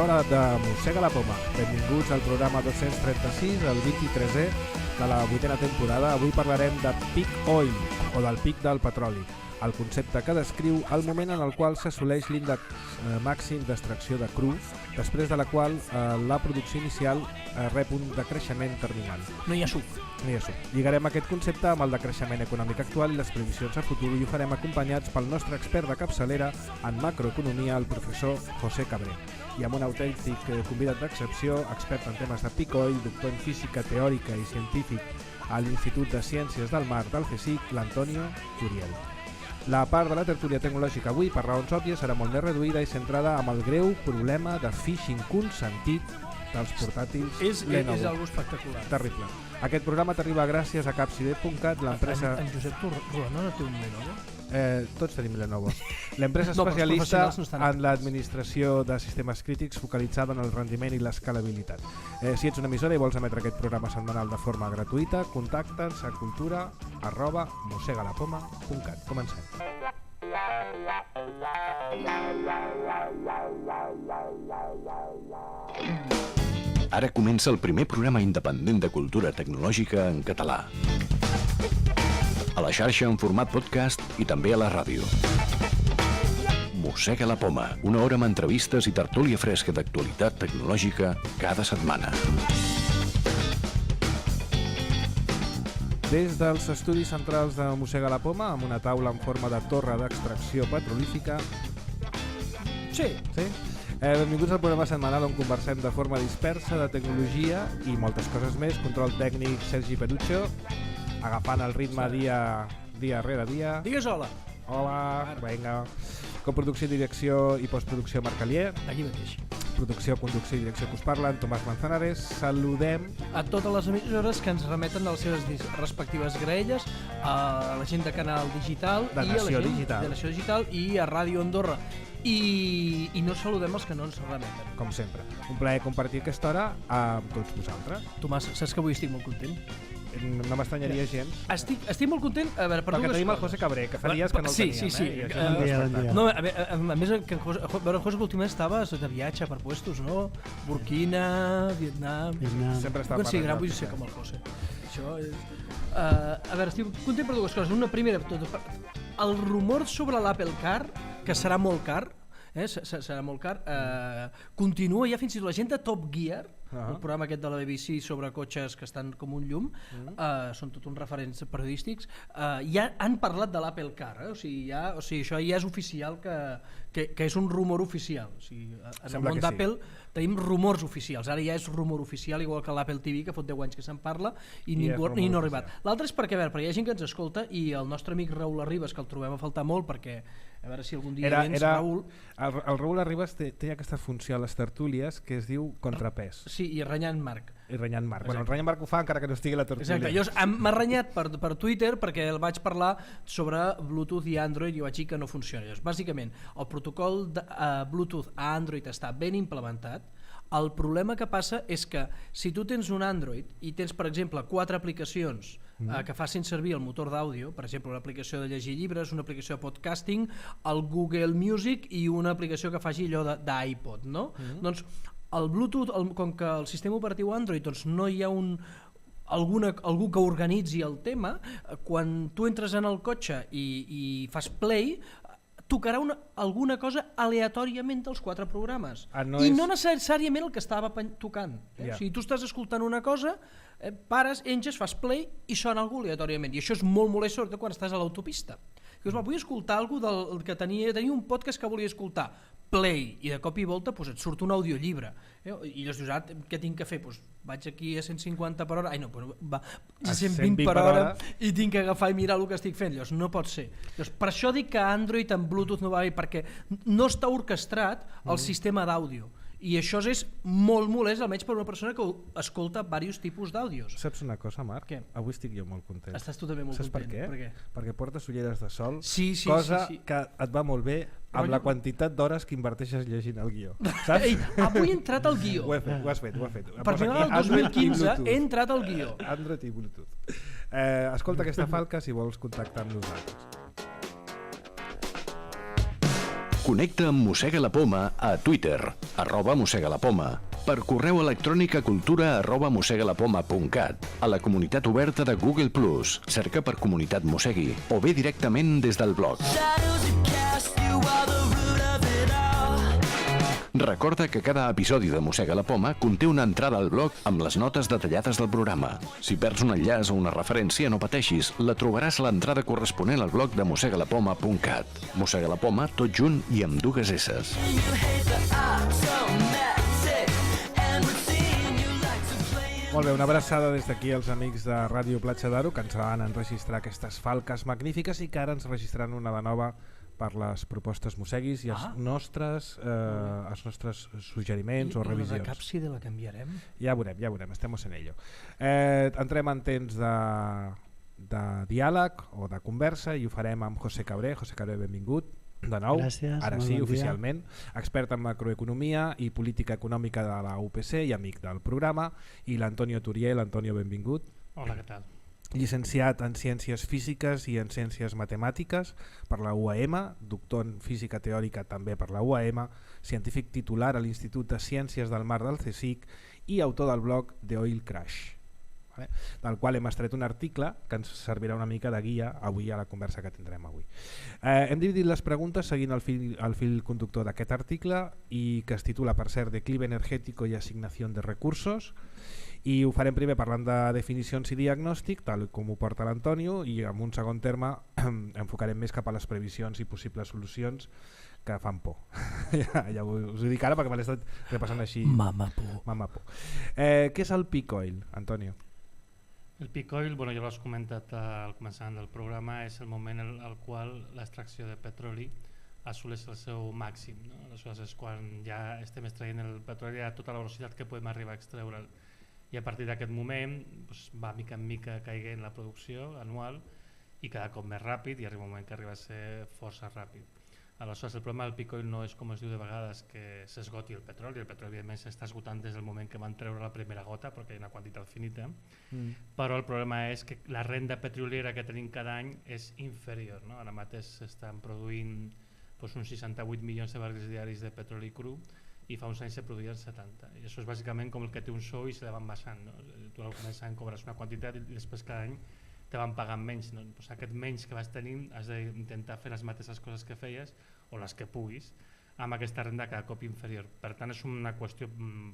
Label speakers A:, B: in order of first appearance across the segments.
A: l'hora de Mossega la Poma. Benvinguts al programa 236, el 23è de la 8a temporada. Avui parlarem de peak oil, o del pic del petroli, el concepte que descriu el moment en el qual s'assoleix l'índex màxim d'extracció de cru, després de la qual la producció inicial rep un decreixement terminal.
B: No hi ha suc.
A: Lligarem aquest concepte amb el decreixement econòmic actual i les previsions a futur i ho farem acompanyats pel nostre expert de capçalera en macroeconomia, el professor José Cabré, i amb un autèntic convidat d'excepció, expert en temes de peak oil, doctor en física teòrica i científic a l'Institut de Ciències del Mar del CSIC, l'Antonio Curiel. La part de la tertúlia tecnològica avui, per raons òbvies, serà molt més reduïda i centrada amb el greu problema de phishing consentit dels portàtils Lenovo.
B: És algo espectacular.
A: Terrible. Aquest programa t'arriba gràcies a Capsider.cat, l'empresa...
B: En Josep Ruano no té un Lenovo?
A: Tots tenim Lenovo. L'empresa especialista en l'administració de sistemes crítics focalitzada en el rendiment i l'escalabilitat. Si ets una emissora i vols emetre aquest programa setmanal de forma gratuïta, contacta'ns a cultura@mosegalapoma.cat. Comencem.
C: Ara comença el primer programa independent de cultura tecnològica en català. A la xarxa en format podcast i també a la ràdio. Mossega la Poma, una hora amb entrevistes i tertúlia fresca d'actualitat tecnològica cada setmana.
A: Des dels estudis centrals de Mossega la Poma, amb una taula en forma de torre d'extracció petrolífica...
B: Sí.
A: Benvinguts al programa setmanal on conversem de forma dispersa de tecnologia i moltes coses més. Control tècnic Sergi Perucho, agafant el ritme dia rere dia.
B: Digues hola.
A: Hola, vinga. Coproducció, direcció i postproducció Marc Alier.
B: Aquí mateix.
A: Producció, conducció i direcció que us parlen Tomàs Manzanares. Saludem
B: a totes les emissores que ens remeten a les seves respectives graelles, a la gent de Canal Digital
A: de
B: i
A: Nació
B: a la gent
A: Digital.
B: de Nació Digital i a Ràdio Andorra. I no saludem els que no ens remeten.
A: Com sempre. Un plaer compartir aquesta hora amb tots vosaltres.
B: Tomàs, saps que avui estic molt content?
A: No m'estranyaria gens.
B: Estic molt content, a veure, per
A: perquè
B: dues
A: tenim el
B: coses.
A: José Cabré, que fa dies que no el teníem.
B: Sí.
A: I això és un respecte.
B: No, a més, que José que últimament estava de viatge per puestos, no? Burkina, Vietnam...
A: Sempre està
B: parlant. Sí, vull ser com el José. Això és... A veure, estic content per dues coses. Una primera, el rumor sobre l'Apple Car, que serà molt car, serà molt car, continua ja fins i tot la gent de Top Gear, el programa aquest de la BBC sobre cotxes que estan com un llum, són tot uns referents periodístics, ja han parlat de l'Apple Car, o sigui, això ja és oficial, que és un rumor oficial. O sigui, en el món d'Apple tenim rumors oficials, ara ja és rumor oficial, igual que l'Apple TV, que fot 10 anys que se'n parla i no ha arribat. L'altre és perquè hi ha gent que ens escolta i el nostre amic Raül Arribas, que el trobem a faltar molt perquè a veure si algun dia vens, Raül...
A: El Raül Arribas té aquesta funció a les tertúlies que es diu contrapès.
B: Sí, i renyant Marc.
A: Bueno, el renyant Marc ho fa encara que no estigui a la tertúlia.
B: Exacte, m'ha renyat per Twitter perquè el vaig parlar sobre Bluetooth i Android i vaig dir que no funciona. Llavors, bàsicament, el protocol de Bluetooth a Android està ben implementat. El problema que passa és que si tu tens un Android i tens, per exemple, 4 aplicacions que facin servir el motor d'àudio, per exemple, una aplicació de llegir llibres, una aplicació de podcasting, el Google Music i una aplicació que faci allò d'iPod, no? Doncs el Bluetooth, com que el sistema operatiu Android doncs no hi ha algú que organitzi el tema, quan tu entres en el cotxe i fas play, tocarà alguna cosa aleatòriament dels 4 programes no necessàriament el que estava tocant. O sigui, tu estàs escoltant una cosa, pares, enges, fas play i sona algú aleatòriament, i això és molt molest sobretot quan estàs a l'autopista. Vull escoltar algú que tenia un podcast que volia escoltar, play, i de cop i volta et surt un audiollibre i llavors dius, què tinc que fer? Vaig aquí a 150 per hora, va a 120 per hora i tinc que agafar i mirar el que estic fent. Llavors no pot ser. Per això dic que Android amb Bluetooth no va bé, perquè no està orquestrat el sistema d'àudio. I això és molt molest, almenys per una persona que escolta diversos tipus d'àudios.
A: Saps una cosa, Marc?
B: Què?
A: Avui estic jo molt content.
B: Estàs tu també molt content.
A: Saps per què? Perquè portes ulleres de sol,
B: cosa
A: que et va molt bé amb la quantitat d'hores que inverteixes llegint el guió. Saps?
B: Avui he entrat al guió.
A: Ho he fet.
B: Per final del 2015 he entrat al guió.
A: Android i Bluetooth. Escolta aquesta falca si vols contactar amb nosaltres.
C: Connecta amb Mossega la Poma a Twitter, @mossegalapoma, per correu electrònic a cultura@mossegalapoma.cat, a la comunitat oberta de Google+, cerca per Comunitat Mossegui, o bé directament des del blog. Recorda que cada episodi de Mossega la Poma conté una entrada al blog amb les notes detallades del programa. Si perds un enllaç o una referència, no pateixis, la trobaràs a l'entrada corresponent al blog de mossegalapoma.cat. Mossega la Poma, tot junt i amb dues esses.
A: Molt bé, una abraçada des d'aquí als amics de Ràdio Platja d'Aro, que ens van enregistrar aquestes falques magnífiques i que ara ens registraran una de nova per les propostes mosseguis i els nostres suggeriments o revisions.
B: La càpside la canviarem?
A: Ja veurem, estem en ello. Entrem en temps de diàleg o de conversa i ho farem amb José Cabré. José Cabré, benvingut de nou.
D: Gràcies,
A: ara sí, oficialment, expert en macroeconomia i política econòmica de la UPC i amic del programa, i l'Antonio Turiel. Antonio, benvingut.
E: Hola, què tal?
A: Llicenciat en Ciències Físiques i en Ciències Matemàtiques per la UAM, doctor en Física Teòrica també per la UAM, científic titular a l'Institut de Ciències del Mar del CSIC i autor del blog The Oil Crash, del qual hem extret un article que ens servirà una mica de guia avui a la conversa que tindrem avui. Hem dividit les preguntes seguint el fil conductor d'aquest article, i que es titula, per cert, Declive energético y asignación de recursos, i ho farem primer parlant de definicions i diagnòstic, tal com ho porta l'Antonio, i en un segon terme enfocarem més cap a les previsions i possibles solucions que fan por. Ja us ho dic ara perquè me l'he estat repassant així.
B: Mama por.
A: Què és el peak oil, Antonio?
E: El peak oil, ja l'has comentat al començament del programa, és el moment al qual l'extracció de petroli assoleix el seu màxim, no? Aleshores és quan ja estem extraient el petroli a tota la velocitat que podem arribar a extreure'l, i a partir d'aquest moment va mica en mica caient la producció anual i cada cop més ràpid, i arriba un moment que arriba a ser força ràpid. Aleshores el problema del peak oil no és, com es diu de vegades, que s'esgoti el petroli evidentment s'està esgotant des del moment que van treure la primera gota, perquè hi ha una quantitat finita, però el problema és que la renda petroliera que tenim cada any és inferior, no? Ara mateix s'estan produint uns 68 milions de barrils diaris de petroli cru, i fa uns anys se produïen 70, i això és bàsicament com el que té un sou i se la van baixant, no? Tu al començant cobres una quantitat i després cada any te van pagant menys, no? Aquest menys que vas tenint has d'intentar fer les mateixes coses que feies o les que puguis amb aquesta renda cada cop inferior. Per tant és una qüestió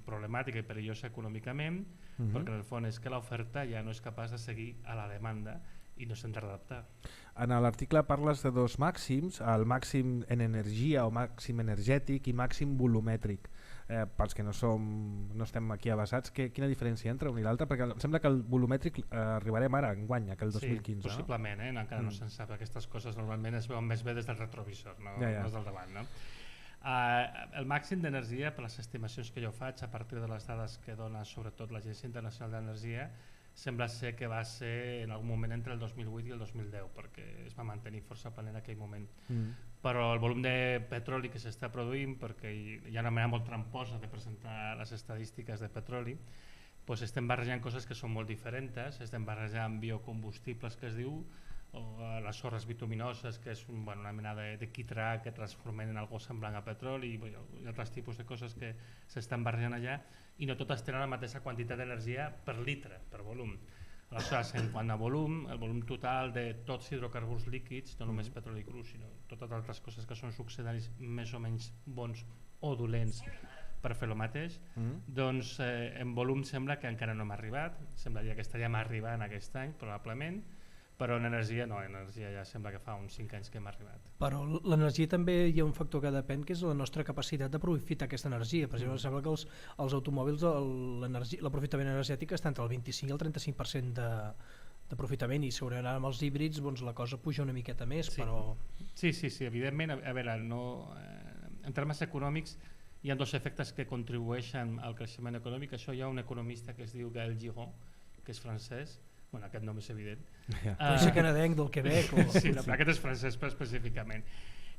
E: problemàtica i perillosa econòmicament, perquè en el fons és que l'oferta ja no és capaç de seguir a la demanda i no s'han d'adaptar.
A: En l'article parles de dos màxims, el màxim en energia o màxim energètic i màxim volumètric. Pels que no estem aquí avasats, quina diferència entre un i l'altre? Perquè em sembla que el volumètric arribarem ara enguany, el 2015.
E: Sí, possiblement, encara no se'n sap. Aquestes coses normalment es veuen més bé des del retrovisor, no des del davant. No? El màxim d'energia, per les estimacions que jo faig a partir de les dades que dona sobretot l'Agència Internacional d'Energia, sembla ser que va ser en algun moment entre el 2008 i el 2010, perquè es va mantenir força plan en aquell moment. Però el volum de petroli que s'està produint, perquè hi ha una manera molt tramposa de presentar les estadístiques de petroli, doncs estem barrejant coses que són molt diferents, estem barrejant biocombustibles, que es diu, o les sorres bituminoses, que és una mena de quitrà que transformen en algo semblant a petroli, i altres tipus de coses que s'estan barrejant allà, i no totes tenen la mateixa quantitat d'energia per litre, per volum. Aleshores, en quant a volum, el volum total de tots hidrocarburs líquids, no només petroli cru, sinó totes altres coses que són succedanis més o menys bons o dolents per fer el mateix, doncs en volum sembla que encara no hem arribat, semblaria que estaríem arribant aquest any probablement, però en energia no, en energia ja sembla que fa uns 5 anys que hem arribat.
B: Però l'energia també hi ha un factor que depèn, que és la nostra capacitat d'aprofitar aquesta energia. Per exemple, sembla que els automòbils l'aprofitament energètic està entre el 25 i el 35% d'aprofitament, i segurament amb els híbrids la cosa puja una miqueta més.
E: Sí, evidentment, a veure, en termes econòmics hi ha dos efectes que contribueixen al creixement econòmic. Això hi ha un economista que es diu Gaël Giron, que és francès, aquest nom és evident.
B: Pot ser canadenc del Quebec.
E: Sí, però aquest és francès específicament.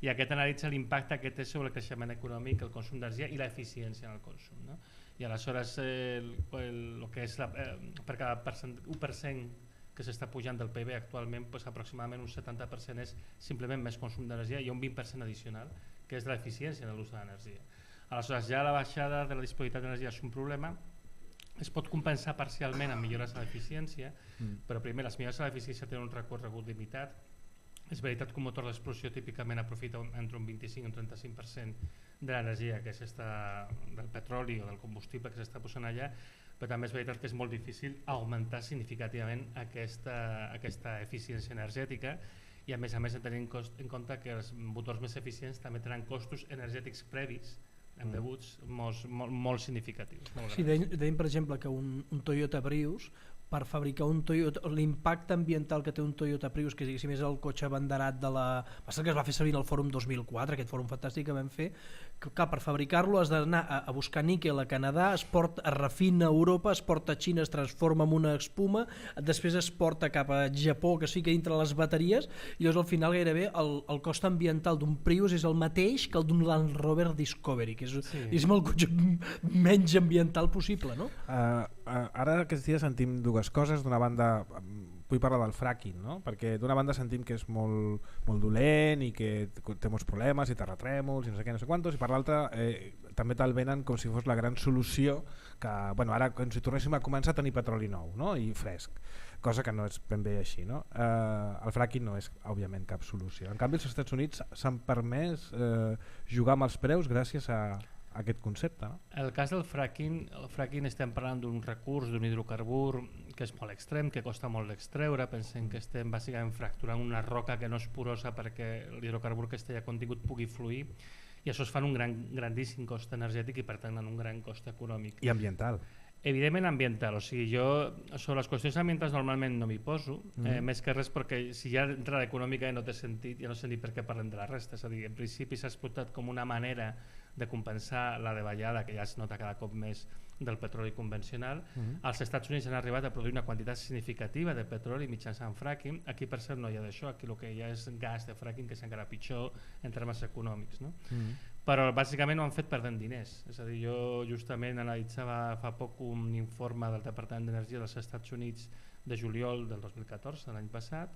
E: I aquest analitza l'impacte que té sobre el creixement econòmic, el consum d'energia i l'eficiència en el consum. No? I aleshores el que és per cada 1% que s'està pujant del PIB actualment, aproximadament un 70% és simplement més consum d'energia, i un 20% addicional que és l'eficiència en l'ús de l'energia. Aleshores, ja la baixada de la disponibilitat d'energia és un problema, es pot compensar parcialment amb millores a l'eficiència, però primer les millores a l'eficiència tenen un recorregut limitat. És veritat que un motor d'explosió típicament aprofita entre un 25 i un 35% de l'energia que s'està del petroli o del combustible que s'està posant allà, però també és veritat que és molt difícil augmentar significativament aquesta eficiència energètica i a més tenint en compte que els motors més eficients també tenen costos energètics previs embeguts molt significatius.
B: Sí, deien per exemple que un Toyota Prius, per fabricar un Toyota, l'impacte ambiental que té un Toyota Prius, que és el cotxe abanderat de la... Passa que es va fer servir en el Fòrum 2004, aquest fòrum fantàstic que vam fer, que per fabricar-lo has d'anar a buscar níquel a Canadà, es refina a Europa, es porta a Xina, es transforma en una espuma, després es porta cap a Japó, que es fica dintre les bateries, i llavors al final gairebé el cost ambiental d'un Prius és el mateix que el d'un Land Rover Discovery, que és el cotxe menys ambiental possible, no?
A: Ara aquests dies sentim dues coses. D'una banda vull parlar del fracking, no? Perquè d'una banda sentim que és molt dolent i que té molts problemes i terratrèmols i no sé què, no sé quantos, i per l'altra també te'l venen com si fos la gran solució que, bueno, ara com si tornéssim a començar a tenir petroli nou, no? I fresc, cosa que no és ben bé així, no? El fracking no és òbviament cap solució. En canvi els Estats Units s'han permès jugar amb els preus gràcies a aquest concepte, no?
E: El cas del fracking estem parlant d'un recurs, d'un hidrocarbur que és molt extrem, que costa molt d'extreure. Pensem que estem bàsicament fracturant una roca que no és porosa perquè l'hidrocarbur que estigui contingut pugui fluir, i això es fa en un grandíssim cost energètic i per tant en un gran cost econòmic.
A: I ambiental.
E: Evidentment ambiental, o sigui, jo sobre les qüestions ambientals normalment no m'hi poso, més que res perquè si hi ha entrada econòmica no té sentit, ja no sé ni per què parlem de la resta, és a dir, en principi s'ha explotat com una manera de compensar la davallada que ja es nota cada cop més del petroli convencional. Els Estats Units han arribat a produir una quantitat significativa de petroli mitjançant fracking. Aquí per cert no hi ha d'això, aquí el que hi ha és gas de fracking, que és encara pitjor en termes econòmics, no? Però bàsicament ho han fet perdent diners. És a dir, jo justament analitzava fa poc un informe del Departament d'Energia dels Estats Units de juliol del 2014, de l'any passat,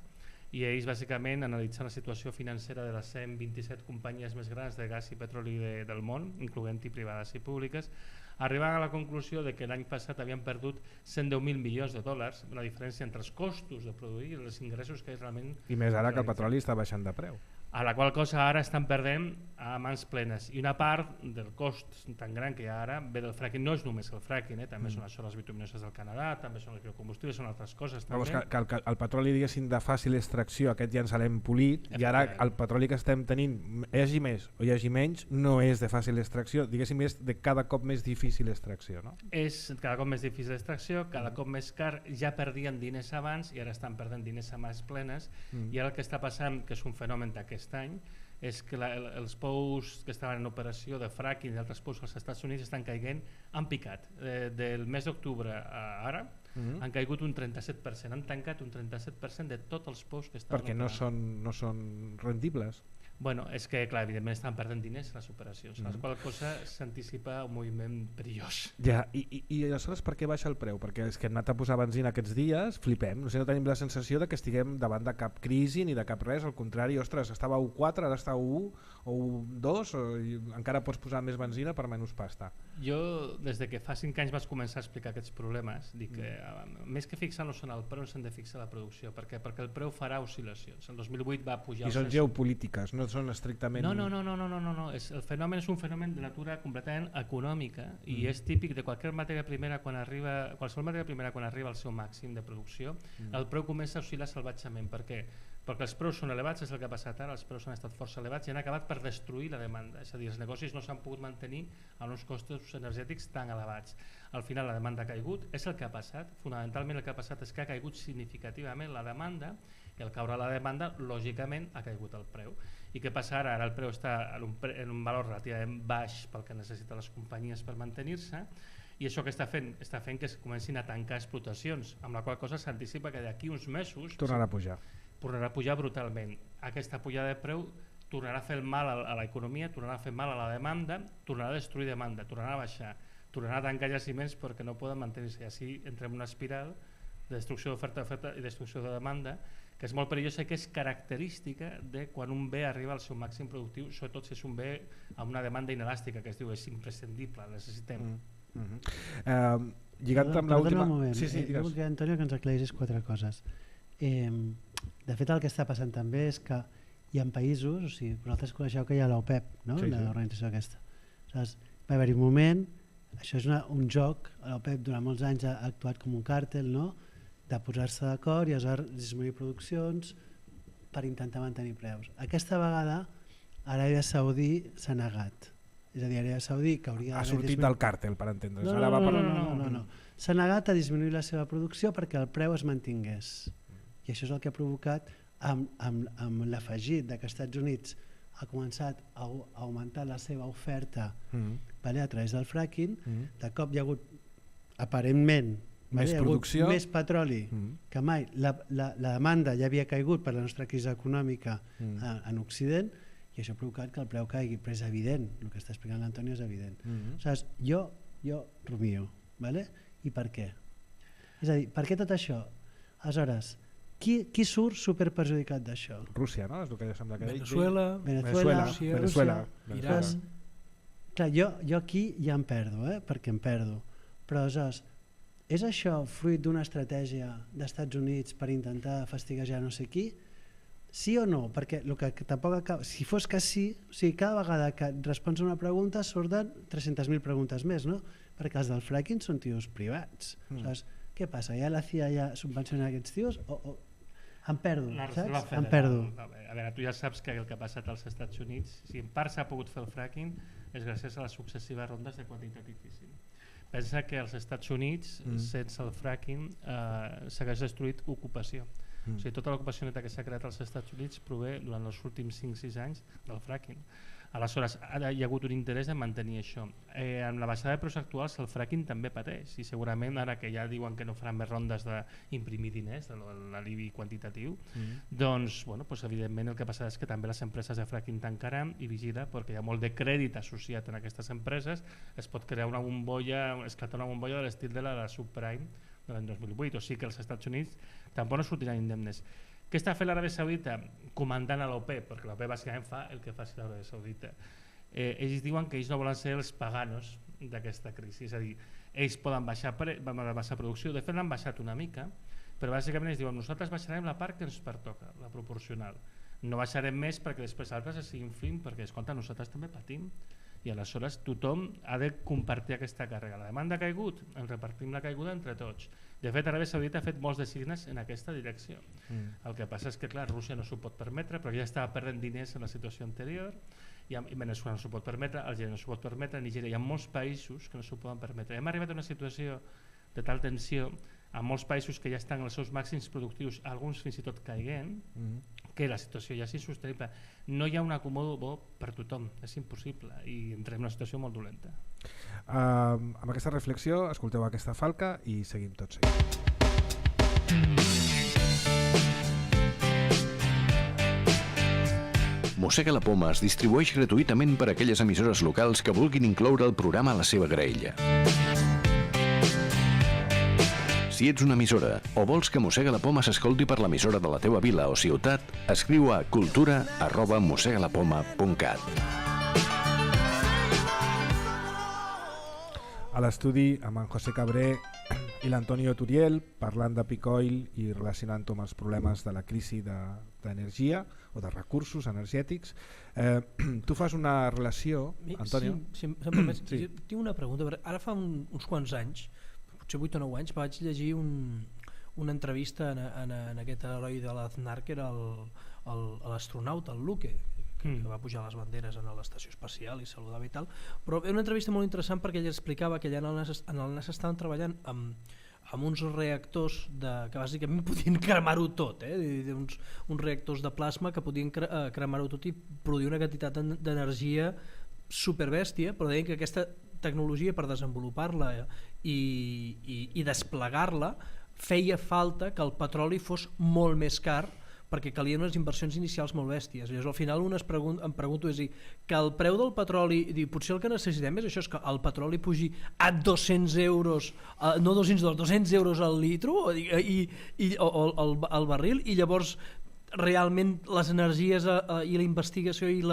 E: i ells bàsicament analitzen la situació financera de les 127 companyies més grans de gas i petroli del món, incloent-hi privades i públiques, arribant a la conclusió de que l'any passat havien perdut 110.000 milions de dòlars, la diferència entre els costos de produir i els ingressos que és realment...
A: I més ara que el petroli està baixant de preu.
E: A la qual cosa ara estan perdent a mans plenes, i una part del cost tan gran que hi ha ara ve del fracking. No és només el fracking, també són les bituminoses del Canadà, també són els biocombustibles, són altres coses també.
A: Que el petroli, diguéssim, de fàcil extracció, aquest ja ens l'hem polit, i ara el petroli que estem tenint, hi hagi més o hi hagi menys, no és de fàcil extracció, diguéssim, és de cada cop més difícil extracció, no?
E: És cada cop més difícil l'extracció, cada cop més car, ja perdien diners abans i ara estan perdent diners a mans plenes, i ara el que està passant, que és un fenomen d'aquest any, és que els pous que estaven en operació de fracking i altres pous als Estats Units estan caiguent, han picat. Del mes d'octubre a ara han caigut un 37%, han tancat un 37% de tots els pous que estaven
A: operant. No són rendibles.
E: Bueno, és que, clar, evidentment estan perdent diners les operacions, la qual cosa s'anticipa un moviment perillós.
A: Ja, i aleshores per què baixa el preu? Perquè és que hem anat a posar benzina aquests dies, flipem, no tenim la sensació de que estiguem davant de cap crisi ni de cap res, al contrari, ostres, estava a 1,4, ara està a 1 o 1,2, i encara pots posar més benzina per menys pasta.
E: Jo, des de que fa 5 anys vaig començar a explicar aquests problemes, dic que més que fixar-nos en el preu, ens hem de fixar la producció. Per què? Perquè el preu farà oscil·lacions. El 2008 va pujar...
A: I són geopolítiques, no són estrictament...
E: No. El fenomen és un fenomen de natura completament econòmica i és típic de qualsevol matèria primera quan arriba al seu màxim de producció, el preu comença a oscil·lar salvatgement. Per què? Perquè els preus són elevats, és el que ha passat ara, els preus han estat força elevats i han acabat per destruir la demanda, és a dir, els negocis no s'han pogut mantenir amb uns costos energètics tan elevats. Al final la demanda ha caigut, és el que ha passat, fonamentalment el que ha passat és que ha caigut significativament la demanda i al caure la demanda, lògicament, ha caigut el preu. I què passa ara? Ara el preu està en un valor relativament baix pel que necessiten les companyies per mantenir-se, i això que està fent que es comencin a tancar explotacions, amb la qual cosa s'anticipa que d'aquí uns mesos
A: tornarà a pujar
E: brutalment. Aquesta pujada de preu tornarà a fer mal a l'economia, tornarà a fer mal a la demanda, tornarà a destruir demanda, tornarà a baixar, tornarà a tancar jaciments perquè no poden mantenir-se, i així entrem en una espiral de destrucció d'oferta i destrucció de demanda que és molt perillós i que és característica de quan un bé arriba al seu màxim productiu, sobretot si és un bé amb una demanda inelàstica, que es diu és imprescindible, el necessitem.
A: Lligant amb l'última...
D: Perdona un moment,
A: Sí,
D: jo voldria, Antonio, que ens aclarissis 4 coses. De fet, el que està passant també és que hi ha països, o sigui, vosaltres coneixeu que hi ha l'OPEP, no?
A: Sí, sí.
D: L'organització aquesta. Saps? Va haver-hi un moment, això és un joc, l'OPEP durant molts anys ha actuat com un càrtel, no? De posar-se d'acord i aleshores disminuir produccions per intentar mantenir preus. Aquesta vegada Aràbia Saudí s'ha negat. És a dir, Aràbia Saudí, que hauria
A: Ha
D: d'haver
A: sortit del càrtel, per entendre's.
D: No. S'ha negat a disminuir la seva producció perquè el preu es mantingués. I això és el que ha provocat, amb l'afegit que els Estats Units ha començat a augmentar la seva oferta a través del fracking, de cop hi ha hagut, aparentment,
A: més producció,
D: més petroli que mai. La demanda ja havia caigut per la nostra crisi econòmica en Occident i això ha provocat que el preu caigui, però és evident, el que està explicant l'Antonio és evident. Saps? Jo rumio, i per què? És a dir, per què tot això? Aleshores, qui surt superperjudicat d'això?
A: Rússia, no? És el que sembla que
D: Venezuela,
B: Iran.
D: Clar, jo aquí ja em perdo, perquè em perdo. Però aleshores, és això fruit d'una estratègia d'Estats Units per intentar fastiguejar no sé qui? Sí o no? Perquè el que tampoc acaba... Si fos que sí, o sigui, cada vegada que respons a una pregunta surten 300.000 preguntes més, no? Perquè els del fracking són tios privats. Saps? Què passa? Ja la CIA ja subvenciona aquests tios? Em perdo, saps? Em perdo.
E: A veure, tu ja saps que el que ha passat als Estats Units, si en part s'ha pogut fer el fracking, és gràcies a les successives rondes de quantitat difícil. Pensa que als Estats Units, sense el fracking, s'hagués destruït ocupació. O sigui, tota l'ocupació neta que s'ha creat als Estats Units prové durant els últims 5-6 anys del fracking. Aleshores, ara hi ha hagut un interès en mantenir això. Amb la baixada de preus actuals el fracking també pateix i segurament ara que ja diuen que no faran més rondes d'imprimir diners, de l'alivi quantitatiu, doncs evidentment el que passarà és que també les empreses de fracking tancaran i vigila perquè hi ha molt de crèdit associat en aquestes empreses, es pot crear una bombolla, esclatar una bombolla de l'estil de la subprime de l'any 2008, o sigui que els Estats Units tampoc no sortiran indemnes. Què està fent l'Aràbia Saudita? Comandant a l'OPEP, perquè l'OPEP bàsicament fa el que faci l'Aràbia Saudita. Ells diuen que ells no volen ser els paganos d'aquesta crisi, és a dir, ells poden baixar producció, de fet l'han baixat una mica, però bàsicament ells diuen nosaltres baixarem la part que ens pertoca, la proporcional. No baixarem més perquè després altres es s'inflin, perquè escolta, nosaltres també patim i aleshores tothom ha de compartir aquesta càrrega. La demanda ha caigut, ens repartim la caiguda entre tots. De fet, Aràbia Saudita ha fet molts designes en aquesta direcció. El que passa és que, clar, Rússia no s'ho pot permetre, però ja estava perdent diners en la situació anterior, i Venezuela no s'ho pot permetre, Algèria no s'ho pot permetre, Nigèria, hi ha molts països que no s'ho poden permetre. Hem arribat a una situació de tal tensió a molts països que ja estan als seus màxims productius, alguns fins i tot caiguent, que la situació ja és insostenible. No hi ha un acomodo bo per tothom, és impossible i entrem en una situació molt dolenta.
A: Amb aquesta reflexió escolteu aquesta falca i seguim tots seguint.
C: Mossega la Poma es distribueix gratuïtament per a aquelles emissores locals que vulguin incloure el programa a la seva graella. Si ets una emissora o vols que Mossega la Poma s'escolti per l'emissora de la teua vila o ciutat, escriu a cultura@mossegalapoma.cat.
A: A l'estudi amb en José Cabré i l'Antonio Turiel parlant de Peak Oil i relacionant-ho amb els problemes de la crisi d'energia o de recursos energètics. Tu fas una relació, Antonio?
B: Sí. Tinc una pregunta. Ara fa uns quants anys, potser 8 o 9 anys, vaig llegir una entrevista en aquest heroi de l'Aznar que era l'astronauta, el Luque, que va pujar les banderes a l'estació espacial i saludava i tal, però era una entrevista molt interessant perquè ell explicava que allà en el NASA estaven treballant amb uns reactors que bàsicament podien cremar-ho tot, uns reactors de plasma que podien cremar-ho tot i produir una quantitat d'energia superbèstia, però deien que aquesta tecnologia per desenvolupar-la i desplegar-la feia falta que el petroli fos molt més car perquè calien unes inversions inicials molt bèsties. Llavors al final em pregunto, és a dir, que el preu del petroli, potser el que necessitem és això, és que el petroli pugi a 200 euros, no 200 dòlars, 200 euros al litro o el barril, i llavors realment les energies i la investigació i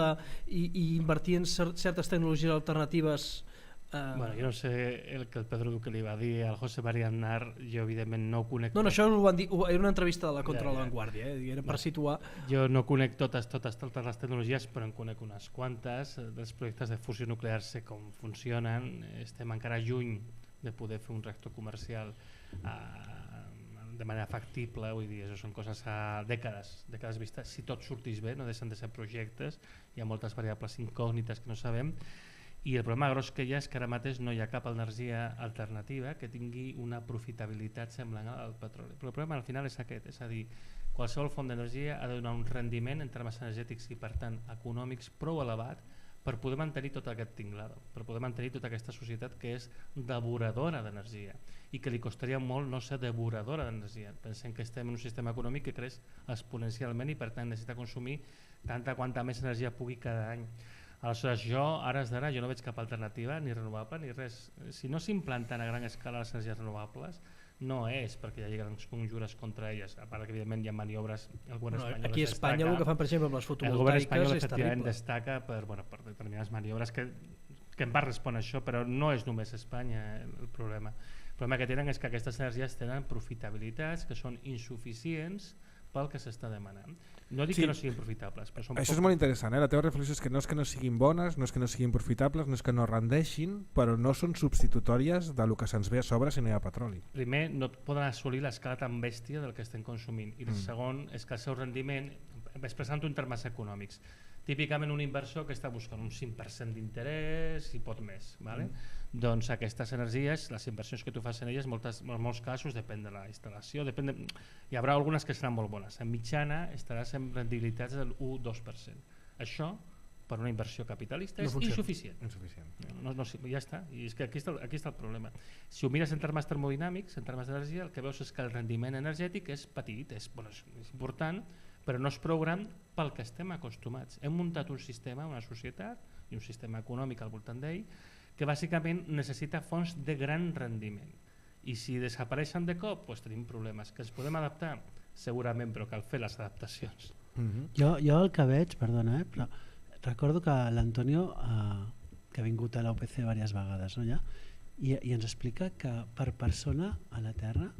B: invertir en certes tecnologies alternatives.
E: Bueno, jo no sé el que el Pedro Duque li va dir al José María Aznar, jo evidentment no ho conec.
B: No, això ho van dir, era una entrevista de la Contra la Vanguardia, era per situar.
E: Jo no conec totes les tecnologies, però en conec unes quantes. Dels projectes de fusió nuclear sé com funcionen, estem encara lluny de poder fer un reactor comercial de manera factible, vull dir, això són coses a dècades vistes. Si tot sortís bé, no deixen de ser projectes, hi ha moltes variables incògnites que no sabem, i el problema gros que hi ha és que ara mateix no hi ha cap energia alternativa que tingui una profitabilitat semblant al petroli. Però el problema al final és aquest, és a dir, qualsevol font d'energia ha de donar un rendiment en termes energètics i per tant econòmics prou elevat per poder mantenir tot aquest tinglado, per poder mantenir tota aquesta societat que és devoradora d'energia i que li costaria molt no ser devoradora d'energia. Pensem que estem en un sistema econòmic que creix exponencialment i per tant necessita consumir quanta més energia pugui cada any. Aleshores, ara jo no veig cap alternativa ni renovable ni res. Si no s'implanten a gran escala les energies renovables, no és perquè hi hagi grans conjures contra elles, a part que evidentment hi ha maniobres, el govern espanyol
B: aquí a Espanya el que fan per exemple amb les fotovoltaiques és terrible.
E: Destaca per determinades maniobres que en part respon a això, però no és només Espanya el problema. El problema que tenen és que aquestes energies tenen profitabilitats que són insuficients pel que s'està demanant. No dic que no siguin profitables, però són
A: això és molt interessant, la teva reflexió és que no és que no siguin bones, no és que no siguin profitables, no és que no rendeixin, però no són substitutòries del que se'ns ve a sobre si no hi ha petroli.
E: Primer, no poden assolir l'escala tan bèstia del que estem consumint, i el segon és que el seu rendiment, expressant-ho en termes econòmics, típicament un inversor que està buscant un 5% d'interès i pot més, ¿vale? Doncs aquestes energies, les inversions que tu fas en elles, en molts casos depèn de la instal·lació, hi haurà algunes que seran molt bones, en mitjana estaràs en rendibilitats del 1-2%. Això per una inversió capitalista és insuficient. Ja està, i és que aquí està el problema. Si ho mires en termes termodinàmics, en termes d'energia, el que veus és que el rendiment energètic és petit, és important, però no és prou gran pel que estem acostumats. Hem muntat un sistema, una societat i un sistema econòmic al voltant d'ell que bàsicament necessita fonts de gran rendiment. I si desapareixen de cop, doncs tenim problemes. Que ens podem adaptar? Segurament, però cal fer les adaptacions.
D: Jo el que veig, perdona, però recordo que l'Antonio, que ha vingut a l'OPC diverses vegades, no, ja? I ens explica que per persona a la Terra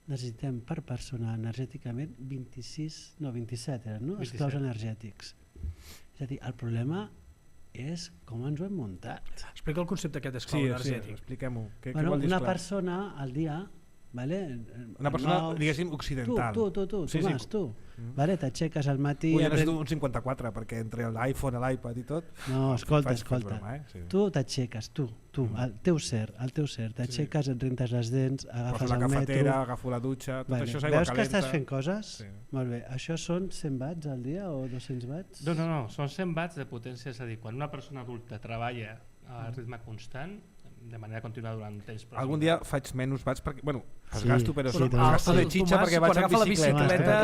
D: necessitem per persona energèticament 27 esclaus energètics. És a dir, el problema és com ens ho hem muntat.
B: Explica el concepte aquest d'esclau energètic.
A: Sí, expliquem-ho.
D: Una persona al dia,
A: una persona, diguéssim, occidental.
D: Tu, t'aixeques al matí...
A: Jo necessito un 54, perquè entre l'iPhone, l'iPad i tot...
D: No, escolta. Tu t'aixeques, el teu ser, t'aixeques, et rentes les dents, agafes el metro...
A: Poso la cafetera, agafo la dutxa, tot això és aigua calenta...
D: Veus que estàs fent coses? Molt bé. Això són 100 watts al dia o 200 watts?
E: No, són 100 watts de potència, és a dir, quan una persona adulta treballa a ritme constant, de manera continua durant temps.
A: Algun dia faig menys watts perquè, els gasto, però gasto de xitxa perquè vaig amb
B: bicicleta.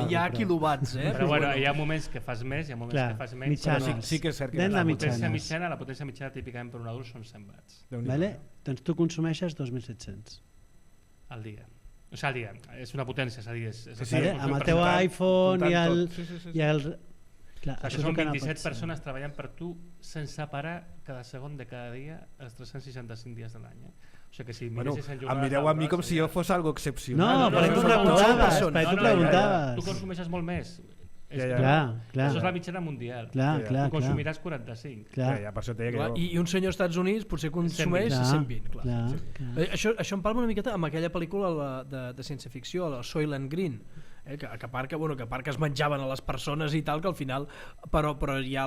B: Hi ha quilowatts,
E: però hi ha moments que fas més, hi ha moments que fas menys.
A: Sí que és cert que
E: la potència mitjana típicament per un adult són 100 watts.
D: Doncs tu consumeixes 2.700
E: al dia. O sigui, al dia, és una potència, és a
D: dir... Amb el teu iPhone i el...
E: Això són 27 persones treballant per tu sense parar cada segon de cada dia els 365 dies de l'any. O sigui que si
A: em mireu a mi com si jo fos algo excepcional.
D: No, però tu preguntaves.
E: Tu consumeixes molt més.
D: Clar.
E: Això és la mitjana mundial. Tu consumiràs 45.
B: I un senyor als Estats Units potser consumeix 120. Això em palma una miqueta amb aquella pel·lícula de ciència-ficció, la Soylent Green, que a part que es menjaven a les persones i tal, que al final però ja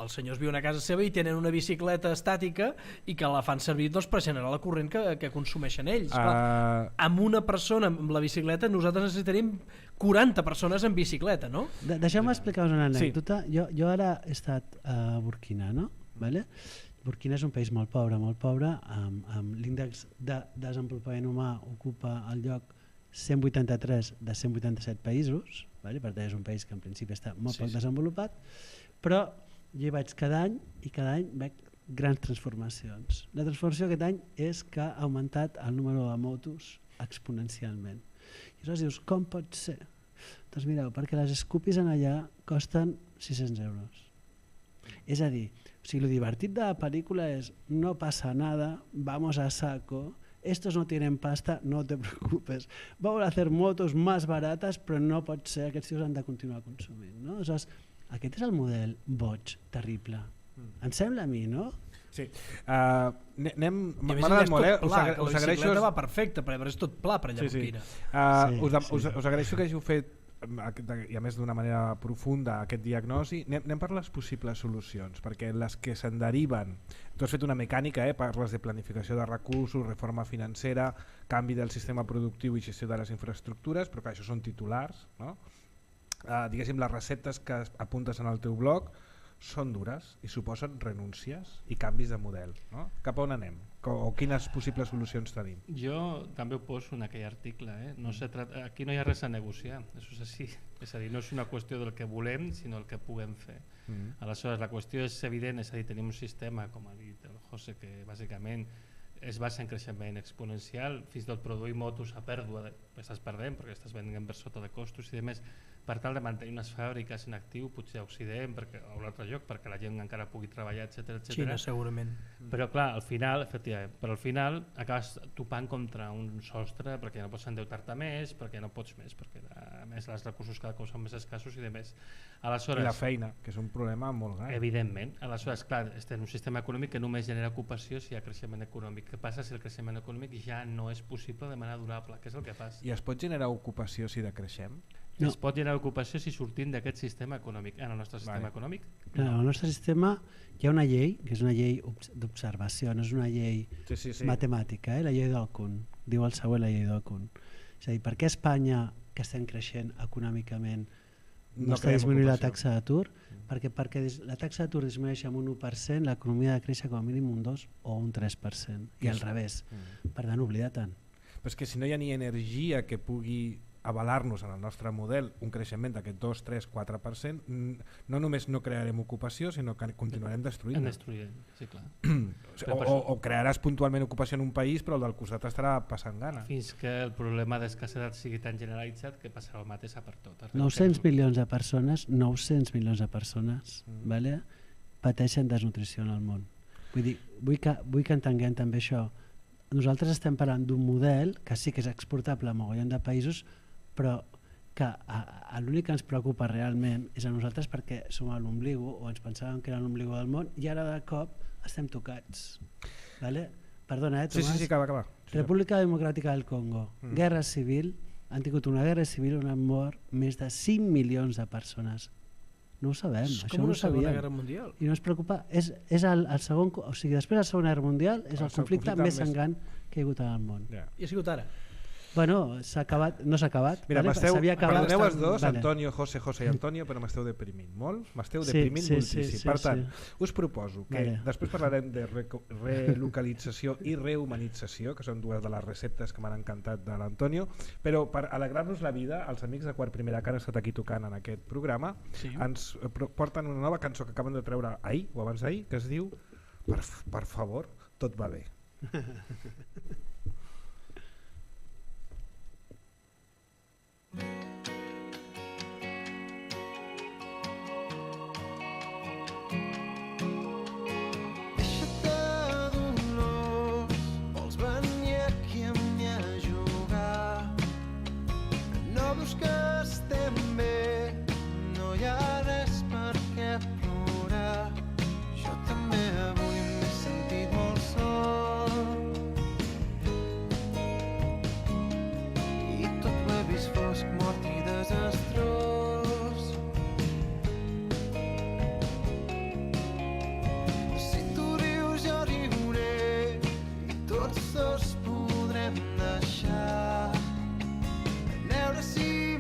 B: els senyors viuen a casa seva i tenen una bicicleta estàtica i que la fan servir per generar la corrent que consumeixen ells. Amb una persona amb la bicicleta nosaltres necessitaríem 40 persones en bicicleta, no?
D: Deixeu-me explicar-vos una anècdota. Jo ara he estat a Burkina, no? Burkina és un país molt pobre, amb l'índex de desenvolupament humà ocupa el lloc 183 de 187 països, vale? Per tant és un país que en principi està molt poc desenvolupat, però jo hi vaig cada any i cada any veig grans transformacions. La transformació aquest any és que ha augmentat el número de motos exponencialment. I aleshores dius, com pot ser? Doncs mireu, perquè les Scoopys en allà costen 600 euros. És a dir, lo divertit de la pel·lícula és no passa nada, vamos a saco, estos no tienen pasta, no te preocupes, vamos a hacer motos más baratas, però no pot ser, aquests tios han de continuar consumint. No? Aleshores, aquest és el model boig, terrible. Em sembla a mi, no?
A: Sí.
B: I a més a més tot pla, que la bicicleta va perfecta, perquè és tot pla per allà boquina.
A: Us agraeixo que hàgiu fet, i a més d'una manera profunda, aquest diagnosi. Anem per les possibles solucions, perquè les que se'n deriven, tu has fet una mecànica, parles de planificació de recursos, reforma financera, canvi del sistema productiu i gestió de les infraestructures, però que això són titulars, no? Diguéssim, les receptes que apuntes en el teu blog són dures i suposen renúncies i canvis de model, no? Cap a on anem? O quines possibles solucions tenim?
E: Jo també ho poso en aquell article, no aquí no hi ha res a negociar, això és així. És a dir, no és una qüestió del que volem, sinó el que puguem fer. Aleshores, la qüestió és evident, és a dir, tenim un sistema, com ha dit el José, que bàsicament es basa en creixement exponencial, fins i tot produir motos a pèrdua, estàs perdent perquè estàs venent per sota de costos i demés. Per tal de mantenir unes fàbriques en actiu, potser a Occident o a un altre lloc, perquè la gent encara pugui treballar, etc.
B: Xina, segurament.
E: Però clar, al final, efectivament, acabes topant contra un sostre perquè no pots endeutar-te més, perquè no pots més, perquè a més els recursos cada cop són més escassos i demés. Aleshores,
A: I la feina, que és un problema molt gran.
E: Evidentment. Aleshores, clar, estem en un sistema econòmic que només genera ocupació si hi ha creixement econòmic. Què passa si el creixement econòmic ja no és possible de manera durable? Què és el que passa?
A: I es pot generar ocupació si decreixem?
E: No. Es pot generar ocupació si sortim d'aquest sistema econòmic. En el nostre sistema econòmic?
D: En el nostre sistema hi ha una llei, que és una llei d'observació, no és una llei matemàtica, la llei d'Alcun. Diu el següent la llei d'Alcun. És a dir, per què Espanya, que estem creixent econòmicament, no està disminuint la taxa d'atur? Perquè la taxa d'atur disminueix amb un 1%, l'economia ha de créixer com a mínim un 2 o un 3%, i al revés. Per tant, oblida-te'n.
A: Però és que si no hi ha ni energia que pugui avalar-nos en el nostre model un creixement d'aquest 2, 3, 4%, no només no crearem ocupació, sinó que continuarem destruint.
E: Sí, clar.
A: O crearàs puntualment ocupació en un país, però el del costat estarà passant gana.
E: Fins que el problema d'escassedat sigui tan generalitzat que passarà el mateix per tot.
D: 900 milions de persones vale, pateixen desnutrició en el món. Vull que entenguem també això. Nosaltres estem parlant d'un model que sí que és exportable a mogollon de països, però que l'únic que ens preocupa realment és a nosaltres perquè som a l'ombligo, o ens pensàvem que era l'ombligo del món, i ara de cop estem tocats. Vale? Perdona, Tomàs?
A: Sí, acaba.
D: República Democràtica del Congo, guerra civil, han tingut una guerra civil on han mort més de 5 milions de persones. No ho sabem, això no ho sabíem.
B: Segona Guerra Mundial.
D: I no ens preocupa, és el segon, o sigui, després de la Segona Guerra Mundial és el conflicte més sangant que hi ha hagut al món.
B: I ha sigut ara?
D: Bueno, s'ha acabat, no s'ha acabat.
A: Mira, perdoneu els dos, Antonio, José i Antonio, però m'esteu deprimint molt, moltíssim. Per tant, us proposo que després parlarem de relocalització i rehumanització, que són dues de les receptes que m'han encantat de l'Antonio, però per alegrar-nos la vida, els amics de Quart Primera que han estat aquí tocant en aquest programa ens porten una nova cançó que acaben de treure ahir o abans d'ahir, que es diu Per favor, tot va bé.
F: Tots dos podrem deixar de veure si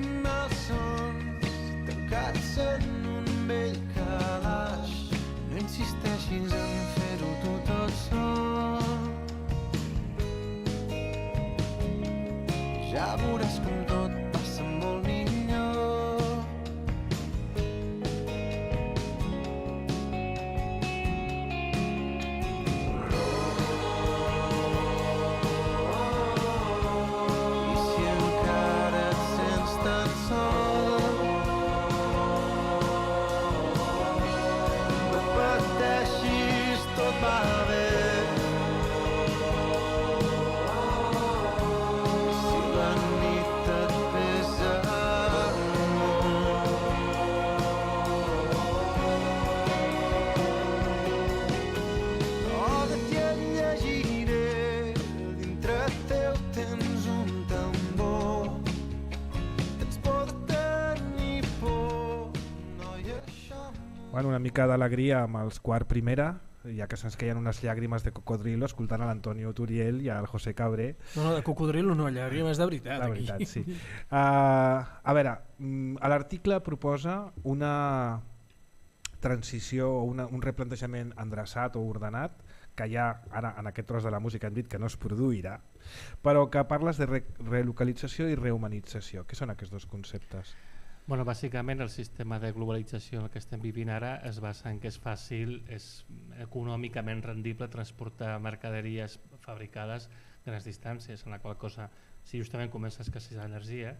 F: vist com tot passa molt millor. I si encara et sents tan sol, no pateixis, tot va bé. Si la nit et pesa molt, oh, de ti et llegiré, dintre teu tens un tambor, tens por de tenir por, noia, això no.
A: Bueno, una mica d'alegria amb els quart primera, ja que se'ns queien unes llàgrimes de cocodrilo escoltant a l'Antonio Turiel i al José Cabré.
B: No, de cocodrilo no, llàgrimes de veritat.
A: La
B: aquí.
A: veritat, sí. A veure, a l'article proposa una transició o un replantejament endreçat o ordenat que ja ara en aquest tros de la música hem dit que no es produirà, però que parles de relocalització i rehumanització. Què són aquests dos conceptes?
E: Bueno, bàsicament el sistema de globalització en el que estem vivint ara es basa en que és fàcil, és econòmicament rendible transportar mercaderies fabricades a grans distàncies, en la qual cosa, si justament comença a escassejar energia,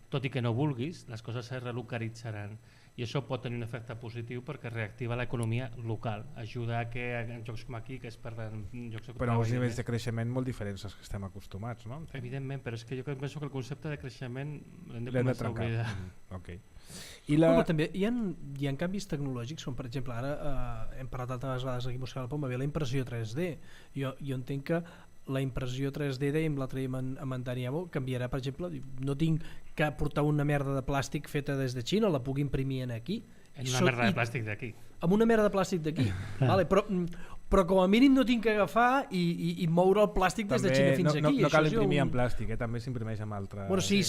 E: tot i que no vulguis, les coses es relocalitzaran. I això pot tenir un efecte positiu perquè reactiva l'economia local, ajuda a que en llocs com aquí, que es perden llocs de treball...
A: Però uns nivells de creixement molt diferents als que estem acostumats, no?
E: Evidentment, però és que jo penso que el concepte de creixement l'hem de
A: L'hem de
E: començar a
A: trencar.
E: oblidar.
A: Okay.
B: I però també hi ha canvis tecnològics, com per exemple ara hem parlat altres vegades aquí a Música de la Poma, ve la impressió 3D. Jo entenc que la impressió 3D, dèiem l'altre dia amb en Dani Amo, canviarà, per exemple, no tinc que portar una merda de plàstic feta des de Xina, la puc imprimir aquí.
E: En una merda de plàstic d'aquí.
B: Amb una merda de plàstic d'aquí. Vale, però com a mínim no tinc que agafar i moure el plàstic des de Xina fins aquí.
A: No cal imprimir en plàstic, també s'imprimeix amb altres...
B: Bueno, sí,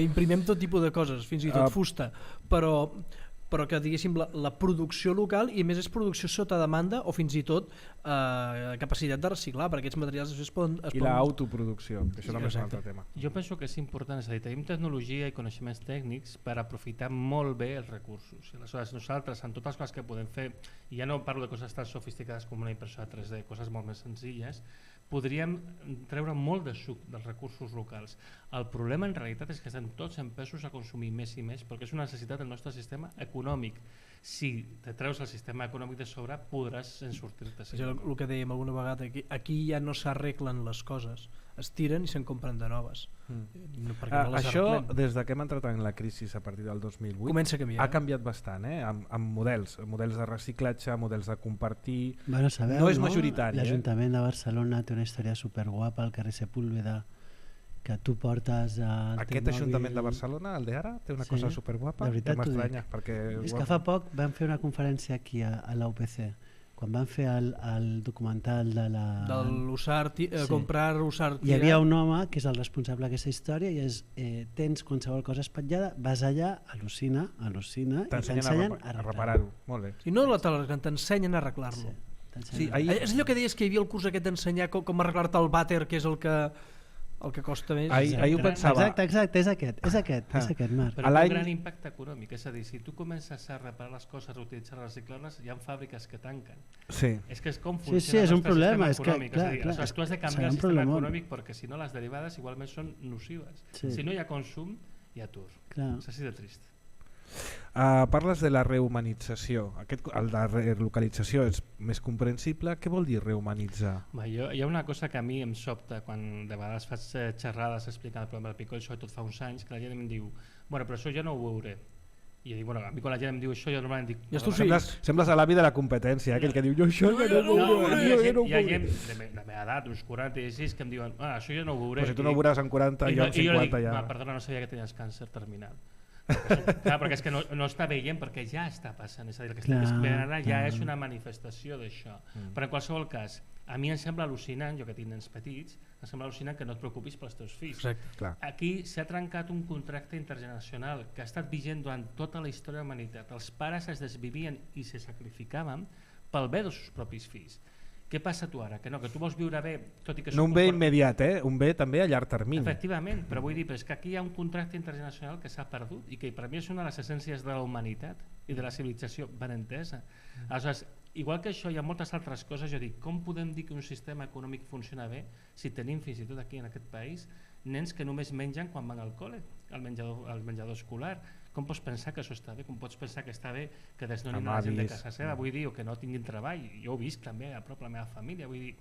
B: imprimem tot tipus de coses, fins i tot fusta, però que diguéssim la producció local, i a més és producció sota demanda o fins i tot capacitat de reciclar, perquè aquests materials es poden...
A: I l'autoproducció, que això també és un altre tema.
E: Jo penso que és important, és a dir, tenim tecnologia i coneixements tècnics per aprofitar molt bé els recursos. I aleshores nosaltres, en totes les coses que podem fer, i ja no parlo de coses tan sofisticades com una impressora 3D, coses molt més senzilles, podríem treure molt de suc dels recursos locals. El problema en realitat és que estem tots empesos a consumir més i més perquè és una necessitat del nostre sistema econòmic. Si te treus el sistema econòmic de sobre podràs sortir-te.
B: El que dèiem alguna vegada, aquí ja no s'arreglen les coses, es tiren i se'n compren de noves.
A: Això, des que hem entrat en la crisi a partir del 2008,
B: comença a canviar.
A: Ha canviat bastant, amb models de reciclatge, models de compartir.
D: Bueno, sabeu,
A: no és majoritari.
D: L'Ajuntament de Barcelona té una història superguapa al carrer Sepúlveda, que tu portes
A: aquest Ajuntament de Barcelona, el d'ara, té una cosa superguapa.
D: De veritat t'ho dic. És que fa poc vam fer una conferència aquí a la UPC, quan van fer el documental de
B: l'Usart, comprar Usart.
D: Hi havia un home que és el responsable d'aquesta història i és, tens qualsevol cosa espatllada, vas allà, al·lucina i t'ensenyen a reparar-ho.
A: Molt bé.
B: I no t'ensenyen a arreglar-lo.
A: Sí,
B: és allò que deies que hi havia el curs aquest d'ensenyar com arreglar-te el vàter, que és el que costa més.
A: Ahir ho pensava.
D: Exacte, és aquest, Marc.
E: Però té un gran impacte econòmic, és a dir, si tu comences a reparar les coses, reutilitzar, reciclar-les, hi ha fàbriques que tanquen.
A: Sí.
E: És que és com funciona
D: és un problema,
E: és que, aleshores tu has de canviar el sistema econòmic perquè si no les derivades igualment són nocives. Si no hi ha consum, hi ha atur. És així de trist.
A: Parles de la rehumanització. El de relocalització és més comprensible. Què vol dir rehumanitzar?
E: Hi ha una cosa que a mi em sobta quan de vegades faig xerrades explicant el problema del picoll, sobretot fa uns anys, que la gent em diu bueno, però això ja no ho veuré. I jo dic, bueno, a mi quan la gent em diu això jo normalment dic...
A: Sembles a l'avi de la competència, aquell que diu jo això ja no ho veuré.
E: Hi ha gent de la meva edat, uns 46, que em diuen això ja no ho veuré.
A: Però si tu no ho veuràs en 40, jo en 50 ja...
E: I jo dic, perdona, no sabia que tenies càncer terminal. Clar, perquè és que no està veient perquè ja està passant, és a dir, el que estem veient ara ja és una manifestació d'això. Però en qualsevol cas, a mi em sembla al·lucinant, jo que tinc nens petits, em sembla al·lucinant que no et preocupis pels teus fills. Aquí s'ha trencat un contracte intergeneracional que ha estat vigent durant tota la història de la humanitat. Els pares es desvivien i se sacrificaven pel bé dels seus propis fills. Què passa tu ara? Que no, que tu vols viure bé, tot i que...
A: No un bé immediat, un bé també a llarg termini.
E: Efectivament, però vull dir, però és que aquí hi ha un contracte internacional que s'ha perdut i que per mi és una de les essències de la humanitat i de la civilització ben entesa. Aleshores, igual que això hi ha moltes altres coses, jo dic, com podem dir que un sistema econòmic funciona bé si tenim fins i tot aquí en aquest país nens que només mengen quan van al col·le, al menjador escolar? Com pots pensar que això està bé? Com pots pensar que està bé que desnonin la gent de casa seva? Vull dir, o que no tinguin treball. Jo ho visc també a prop la meva família. Vull dir,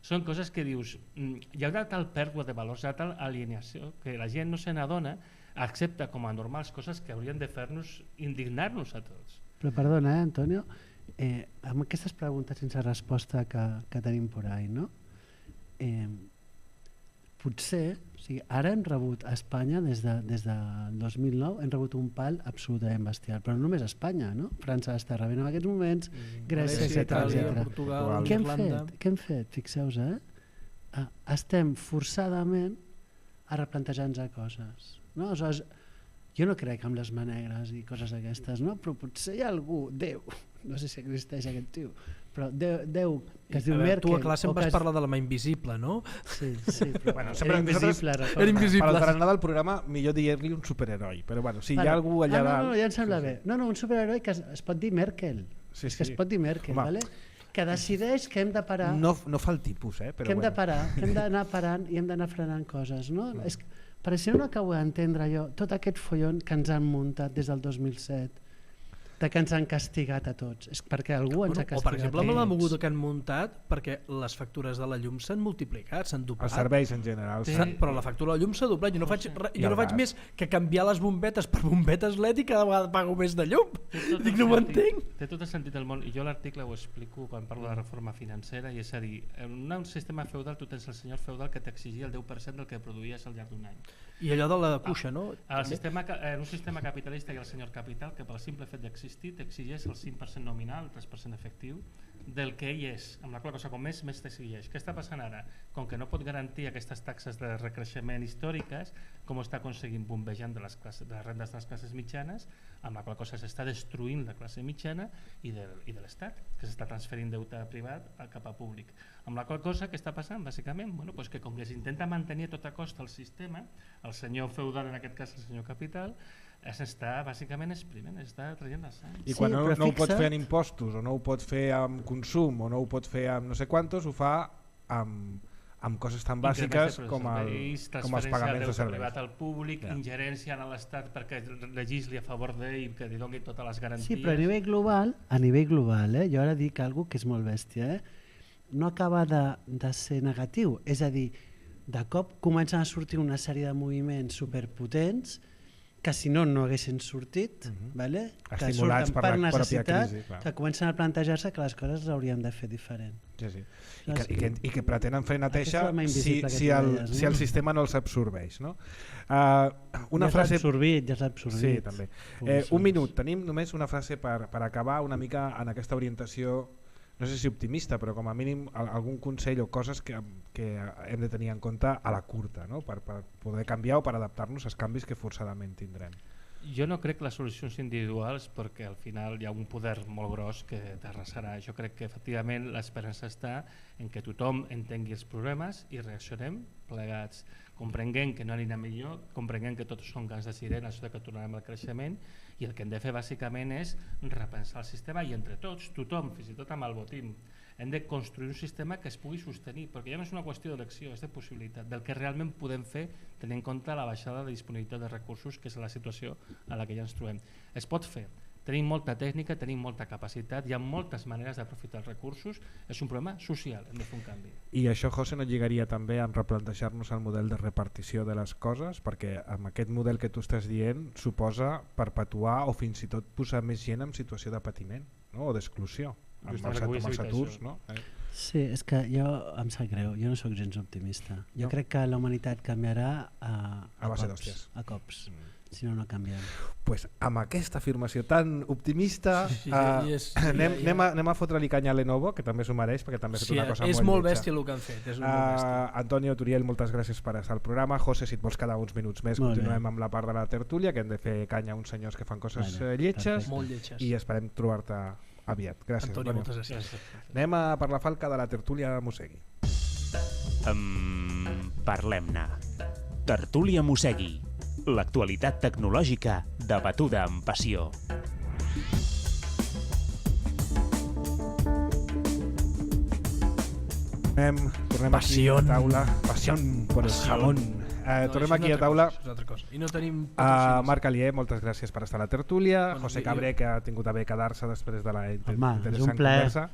E: són coses que dius, hi ha una tal pèrdua de valors, hi ha tal alienació que la gent no se n'adona, accepta com a normals coses que haurien de fer-nos indignar-nos a tots.
D: Però perdona, Antonio, amb aquestes preguntes sense resposta que tenim por ahí, no? Potser, o sigui, ara hem rebut a Espanya, des del 2009, hem rebut un pal absolutament bestial, però no només a Espanya, no? França està rebent en aquests moments, Grècia,
B: Itàlia,
D: etc.
B: Portugal,
D: Què
B: Irlanda...
D: Què hem fet? Fixeu-vos, estem forçadament a replantejar-nos coses. No? Aleshores, jo no crec en les manegres i coses d'aquestes, no? Però potser hi ha algú, Déu, no sé si existeix aquest tio, però Déu que es diu Merkel...
B: Tu a classe em vas parlar de la mà invisible, no?
D: Sí, però
A: Bueno,
D: era invisible.
B: Era invisible.
A: Per al del programa, millor dir-li un superheroi, però bueno, si hi ha algú allà dalt...
D: No, ja em sembla bé. No, un superheroi que es pot dir Merkel.
A: Sí,
D: és que es pot dir Merkel,
A: home,
D: vale? Que decideix que hem de parar...
A: No fa el tipus, però
D: que hem de parar, que hem d'anar parant i hem d'anar frenant coses, no? És que, per això no acabo d'entendre jo tot aquest follon que ens han muntat des del 2007, de que ens han castigat a tots. És perquè algú ens ha castigat.
B: O per exemple amb la
D: a tots.
B: moguda que han muntat, perquè les factures de la llum s'han multiplicat, s'han doblat.
A: els serveis en general. Sí.
B: Però la factura de la llum s'ha doblat. Jo no faig més que canviar les bombetes per bombetes LED i cada vegada pago més de llum. Dic, no ho entenc.
E: Té tot el sentit del món, i jo l'article ho explico quan parlo de reforma financera, i és a dir, en un sistema feudal tu tens el senyor feudal que t'exigia el 10% del que produïes al llarg d'un any.
B: I allò de la cuixa, no?
E: En un sistema capitalista hi ha el senyor capital que pel simple fet d'existir t'exigeix el 5% nominal, el 3% efectiu del que ell és, amb la qual cosa com més t'exigeix. Què està passant ara? Com que no pot garantir aquestes taxes de recreixement històriques, com està aconseguint bombejant de les rendes de les classes mitjanes, amb la qual cosa s'està destruint la classe mitjana i de l'Estat, que s'està transferint deute privat cap a públic. Amb la qual cosa, què està passant? Bàsicament, pues que com que s'intenta mantenir a tota costa el sistema, el senyor feudal, en aquest cas el senyor capital, s'està bàsicament exprimint, està traient la sang.
A: I quan no ho pots fer en impostos, o no ho pots fer amb consum, o no ho pots fer amb no sé quantos, ho fa amb coses tan bàsiques com els pagaments de serveis.
E: Privat al públic, ingerència en l'Estat perquè legisli a favor d'ell i que li doni totes les garanties.
D: Sí, però a nivell global, jo ara dic alguna que és molt bèstia, no acaba de ser negatiu, és a dir, de cop comencen a sortir una sèrie de moviments superpotents que si no haguessin sortit, que surten per necessitat, que comencen a plantejar-se que les coses les hauríem de fer diferent.
A: Sí. I que pretenen fer neteja si el sistema no els absorbeix. No?
D: Ja s'ha absorbit.
A: Sí, també. Un minut, tenim només una frase per acabar una mica en aquesta orientació, no sé si optimista, però com a mínim algun consell o coses que hem de tenir en compte a la curta, no? Per poder canviar o per adaptar-nos als canvis que forçadament tindrem.
E: Jo no crec les solucions individuals perquè al final hi ha un poder molt gros que t'arrasarà. Jo crec que efectivament l'esperança està en que tothom entengui els problemes i reaccionem plegats, comprenguem que no anirà millor, comprenguem que tots són cants de sirena, això que tornarem al creixement, i el que hem de fer bàsicament és repensar el sistema i entre tots, tothom, fins i tot amb el botim, hem de construir un sistema que es pugui sostenir, perquè ja no és una qüestió d'elecció, és de possibilitat, del que realment podem fer tenint en compte la baixada de disponibilitat de recursos, que és la situació a la que ja ens trobem. Es pot fer, tenim molta tècnica, tenim molta capacitat, hi ha moltes maneres d'aprofitar els recursos, és un problema social, hem de fer un canvi.
A: I això, José, no lligaria també amb replantejar-nos el model de repartició de les coses, perquè amb aquest model que tu estàs dient suposa perpetuar o fins i tot posar més gent en situació de patiment, no? O d'exclusió, amb els aturs. No?
D: Sí, és que jo em sap greu, jo no sóc gens optimista. Jo crec que la humanitat canviarà a cops. Si no canviem.
A: Pues amb aquesta afirmació tan optimista anem a fotre-li canya a Lenovo, que també s'ho mereix, perquè també ha fet una cosa molt lletja.
B: És molt bèstia el que han fet.
A: Antonio, Turiel, moltes gràcies per estar al programa. José, si et vols quedar uns minuts més, continuem amb la part de la tertúlia, que hem de fer canya a uns senyors que fan coses lletges, i esperem trobar-te aviat. Gràcies.
B: Antoni,
A: Antonio.
B: moltes gràcies.
A: Anem a per la falca de la tertúlia Mossegui.
G: Parlem-ne. Tertúlia Mossegui. L'actualitat tecnològica debatuda amb passió.
A: Tornem
B: Pasión.
A: aquí a taula. Pasión por el jamón. Tornem aquí a taula.
B: Això és una altra cosa. I no tenim
A: Marc Alier, moltes gràcies per estar a la tertúlia.
B: Bueno,
A: José
B: jo-
A: Cabré, que ha tingut a bé quedar-se després de la
D: Home, és
A: interessant
D: un plaer.
A: conversa.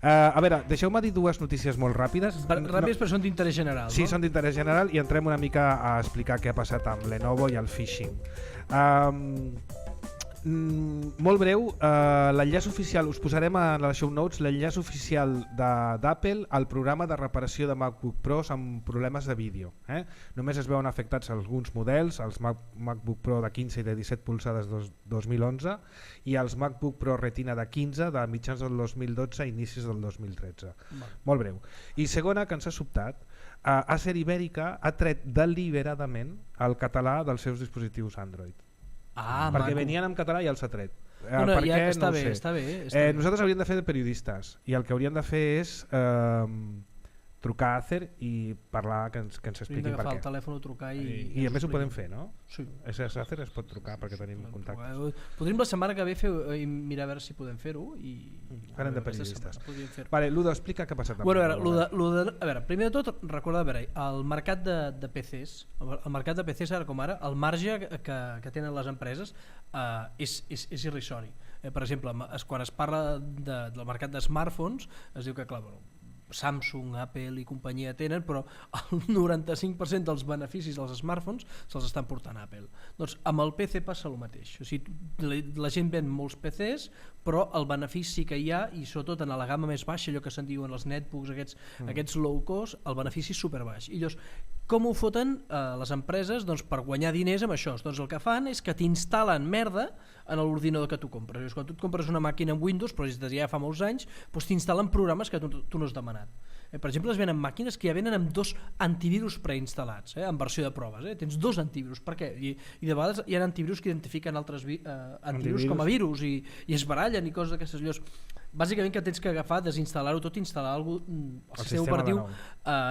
A: A veure, deixeu-me dir dues notícies molt ràpides.
B: Ràpids, però són d'interès general.
A: Sí,
B: no?
A: són d'interès general i entrem una mica a explicar què ha passat amb Lenovo i el phishing. Molt breu, l'enllaç oficial, us posarem a les show notes l'enllaç oficial d'Apple al programa de reparació de MacBook Pros amb problemes de vídeo. Només es veuen afectats alguns models, els MacBook Pro de 15 i de 17 polzades 2011 i els MacBook Pro Retina de 15 de mitjans del 2012 i inicis del 2013. Molt breu. I segona, que ens ha sobtat, Acer Ibèrica ha tret deliberadament el català dels seus dispositius Android. Perquè venien en català i els ha tret.
B: Bueno,
A: per
B: ja
A: què?
B: està
A: No ho
B: bé,
A: sé.
B: està bé.
A: Nosaltres hauríem de fer de periodistes i el que hauríem de fer és trucar a Acer i parlar, que ens
B: Hem
A: expliquin per
B: d'agafar el
A: què.
B: telèfon, trucar
A: I a més ho podem fer, no?
B: Sí.
A: A Acer es pot trucar perquè tenim contactes.
B: Podríem la setmana que ve i mirar a veure si podem fer-ho i
A: Farem de
B: aquesta
A: periodistes.
B: setmana podríem fer-ho.
A: Vale, Ludo, explica què ha passat.
B: Bueno, a veure, primer de tot, recorda, a veure, el mercat de PCs, el mercat de PCs ara com ara, el marge que tenen les empreses és irrisori. Per exemple, quan es parla del mercat de smartphones, es diu que, clar, bueno, Samsung, Apple i companyia tenen, però el 95% dels beneficis dels smartphones se'ls estan portant a Apple. Doncs amb el PC passa el mateix. O sigui, la gent ven molts PCs, però el benefici que hi ha, i sobretot en la gamma més baixa, allò que se'n diuen els netbooks, aquests low cost, el benefici és superbaix. I llavors, com ho foten les empreses? Doncs per guanyar diners amb això. Doncs el que fan és que t'instal·len merda en l'ordinador que tu compres. Quan tu et compres una màquina amb Windows, però des de ja fa molts anys, doncs t'instal·len programes que tu no has demanat. Per exemple, es venen màquines que ja venen amb 2 antivirus preinstal·lats, en versió de proves. Tens 2 antivirus. Per què? I de vegades hi ha antivirus que identifiquen altres antivirus com a virus i es barallen i coses d'aquestes. Llavors, bàsicament que tens que agafar, desinstal·lar-ho tot, instal·lar el sistema operatiu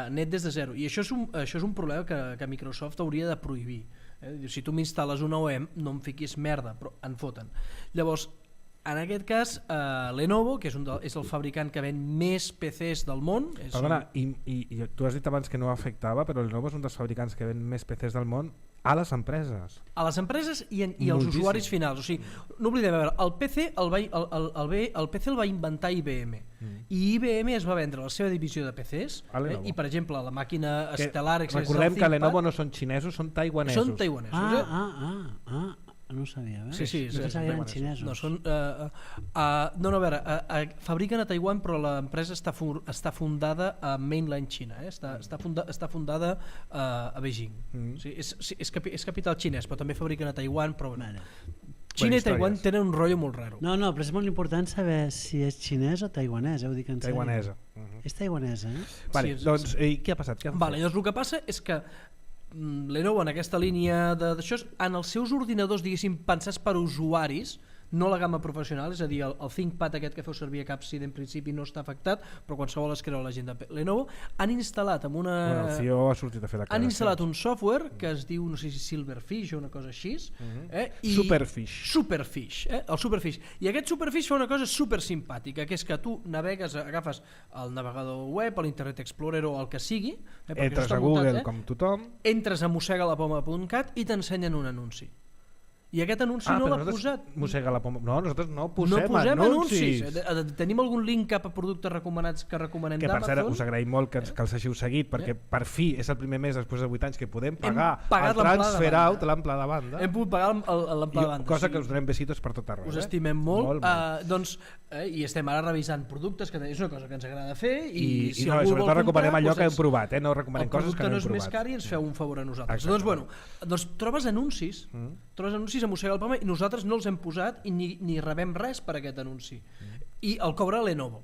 B: net des de zero. I això és un problema que Microsoft hauria de prohibir. Si tu m'instal·les una OEM, no em fiquis merda, però en foten. Llavors, en aquest cas, Lenovo, que és el fabricant que ven més PCs del món...
A: Perdona, i tu has dit abans que no afectava, però Lenovo és un dels fabricants que ven més PCs del món a les empreses.
B: A les empreses i als usuaris finals. O sigui, no oblidem, a veure, el PC el va inventar IBM. I IBM es va vendre la seva divisió de PCs i, per exemple, la màquina Stellar...
A: Recordem que Lenovo no són xinesos, són taiwanesos.
B: Són taiwanesos.
D: No ho sabia, eh?
B: Sí,
D: jo pensava que eren xinesos.
B: No, a veure, fabriquen a Taiwan, però l'empresa està fundada a mainland China, està fundada a Beijing. És capital xinès, però també fabriquen a Taiwan, però bueno. Xina i Taiwan tenen un rotllo molt raro.
D: No, però és molt important saber si és xinès o taiwanès, ho dic en sèrio.
A: Taiwanesa.
D: És taiwanesa, eh?
A: Vale, doncs, què ha passat?
B: Llavors el que passa és que Lenovo en aquesta línia d'això, en els seus ordinadors, diguéssim, pensats per usuaris, no la gamma professional, és a dir, el ThinkPad aquest que feu servir a Capsid en principi no està afectat, però qualsevol es creu la gent de Lenovo, han instal·lat amb una...
A: Bueno, el CEO ha sortit a fer declaracions.
B: Han instal·lat un software que es diu, no sé si Silverfish o una cosa així. Superfish. El Superfish. I aquest Superfish fa una cosa super simpàtica, que és que tu navegues, agafes el navegador web, l'Internet Explorer o el que sigui...
A: Entres a Google com tothom...
B: Entres a mossegalapoma.cat i t'ensenyen un anunci. I aquest anunci no l'ha posat.
A: Mossega la poma. No, nosaltres no posem
B: anuncis. Tenim algun link cap a productes recomanats que recomanem d'Amazon.
A: Que per cert us agraïm molt que els hàgiu seguit, perquè per fi és el primer mes després de 8 anys que podem pagar el transfer out, l'ample de banda.
B: Hem pogut pagar l'ample de banda.
A: Cosa que us donem besitos per tot arreu.
B: Us estimem molt. I estem ara revisant productes, que és una cosa que ens agrada fer. I
A: sobretot recomanem allò que hem provat, no recomanem coses que no hem provat.
B: El producte no és més car i ens feu un favor a nosaltres. Doncs trobes anuncis a Mossega la Poma i nosaltres no els hem posat i ni rebem res per aquest anunci. I el cobra Lenovo.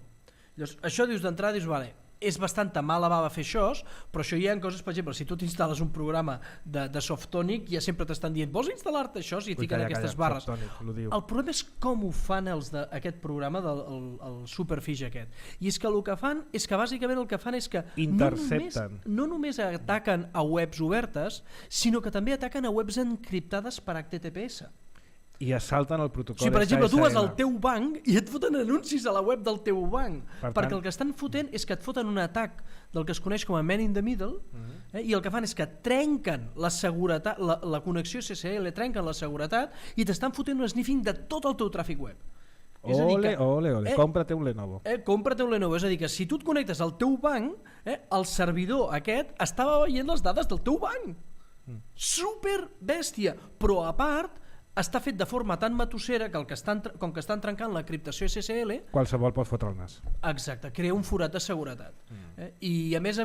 B: Llavors, això dius d'entrada, dius, vale, és bastant mala bava fer això, però això hi ha coses, per exemple, si tu t'instal·les un programa de Softonic, ja sempre t'estan dient, vols instal·lar-te això? I et fiquen aquestes barres. El problema és com ho fan els d'aquest programa, el Superfish aquest. I és que el que fan és que bàsicament el que fan és que no només ataquen a webs obertes, sinó que també ataquen a webs encriptades per HTTPS.
A: I assalten el protocol.
B: Si per exemple tu vas al teu banc i et foten anuncis a la web del teu banc, perquè el que estan fotent és que et foten un atac del que es coneix com a man in the middle, i el que fan és que trenquen la seguretat, la connexió SSL, trenquen la seguretat i t'estan fotent un sniffing de tot el teu tràfic web.
A: Ole, còmprate un Lenovo.
B: Còmprate un Lenovo, és a dir, que si tu et connectes al teu banc, el servidor aquest estava veient les dades del teu banc. Super bèstia, però a part està fet de forma tan matossera que com que estan trencant la criptació SSL,
A: qualsevol pot fotre el nas.
B: Exacte, crea un forat de seguretat. I a més,